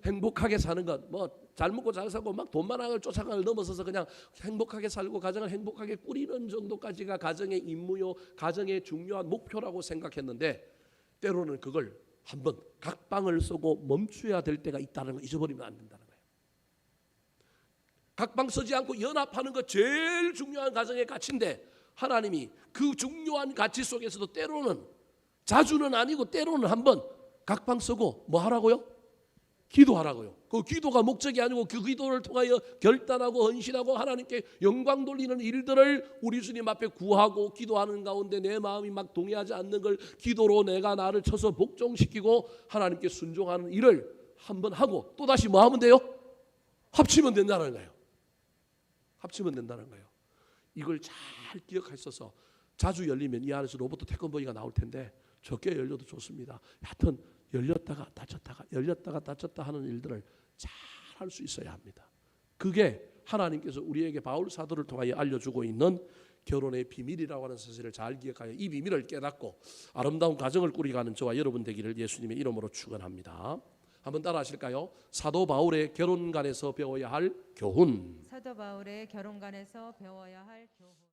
행복하게 사는 것, 뭐 잘 먹고 잘 살고 막 돈만 하고 쫓아가를 넘어서서 그냥 행복하게 살고 가정을 행복하게 꾸리는 정도까지가 가정의 임무요, 가정의 중요한 목표라고 생각했는데 때로는 그걸 한번 각방을 쓰고 멈춰야 될 때가 있다는 걸 잊어버리면 안 된다는 거예요. 각방 서지 않고 연합하는 것 제일 중요한 가정의 가치인데 하나님이 그 중요한 가치 속에서도 때로는, 자주는 아니고 때로는 한번 각방 서고 뭐 하라고요? 기도하라고요. 그 기도가 목적이 아니고 그 기도를 통하여 결단하고 헌신하고 하나님께 영광 돌리는 일들을 우리 주님 앞에 구하고 기도하는 가운데 내 마음이 막 동의하지 않는 걸 기도로 내가 나를 쳐서 복종시키고 하나님께 순종하는 일을 한번 하고 또다시 뭐 하면 돼요? 합치면 된다는 거예요. 합치면 된다는 거예요. 이걸 잘 기억하셔서 자주 열리면 이 안에서 로봇 태권브이가 나올 텐데 적게 열려도 좋습니다. 하여튼 열렸다가 닫혔다가 열렸다가 닫혔다 하는 일들을 잘 할 수 있어야 합니다. 그게 하나님께서 우리에게 바울 사도를 통하여 알려주고 있는 결혼의 비밀이라고 하는 사실을 잘 기억하여 이 비밀을 깨닫고 아름다운 가정을 꾸리가는 저와 여러분 되기를 예수님의 이름으로 축원합니다. 한번 따라 하실까요? 사도 바울의 결혼관에서 배워야 할 교훈. 사도 바울의 결혼관에서 배워야 할 교훈.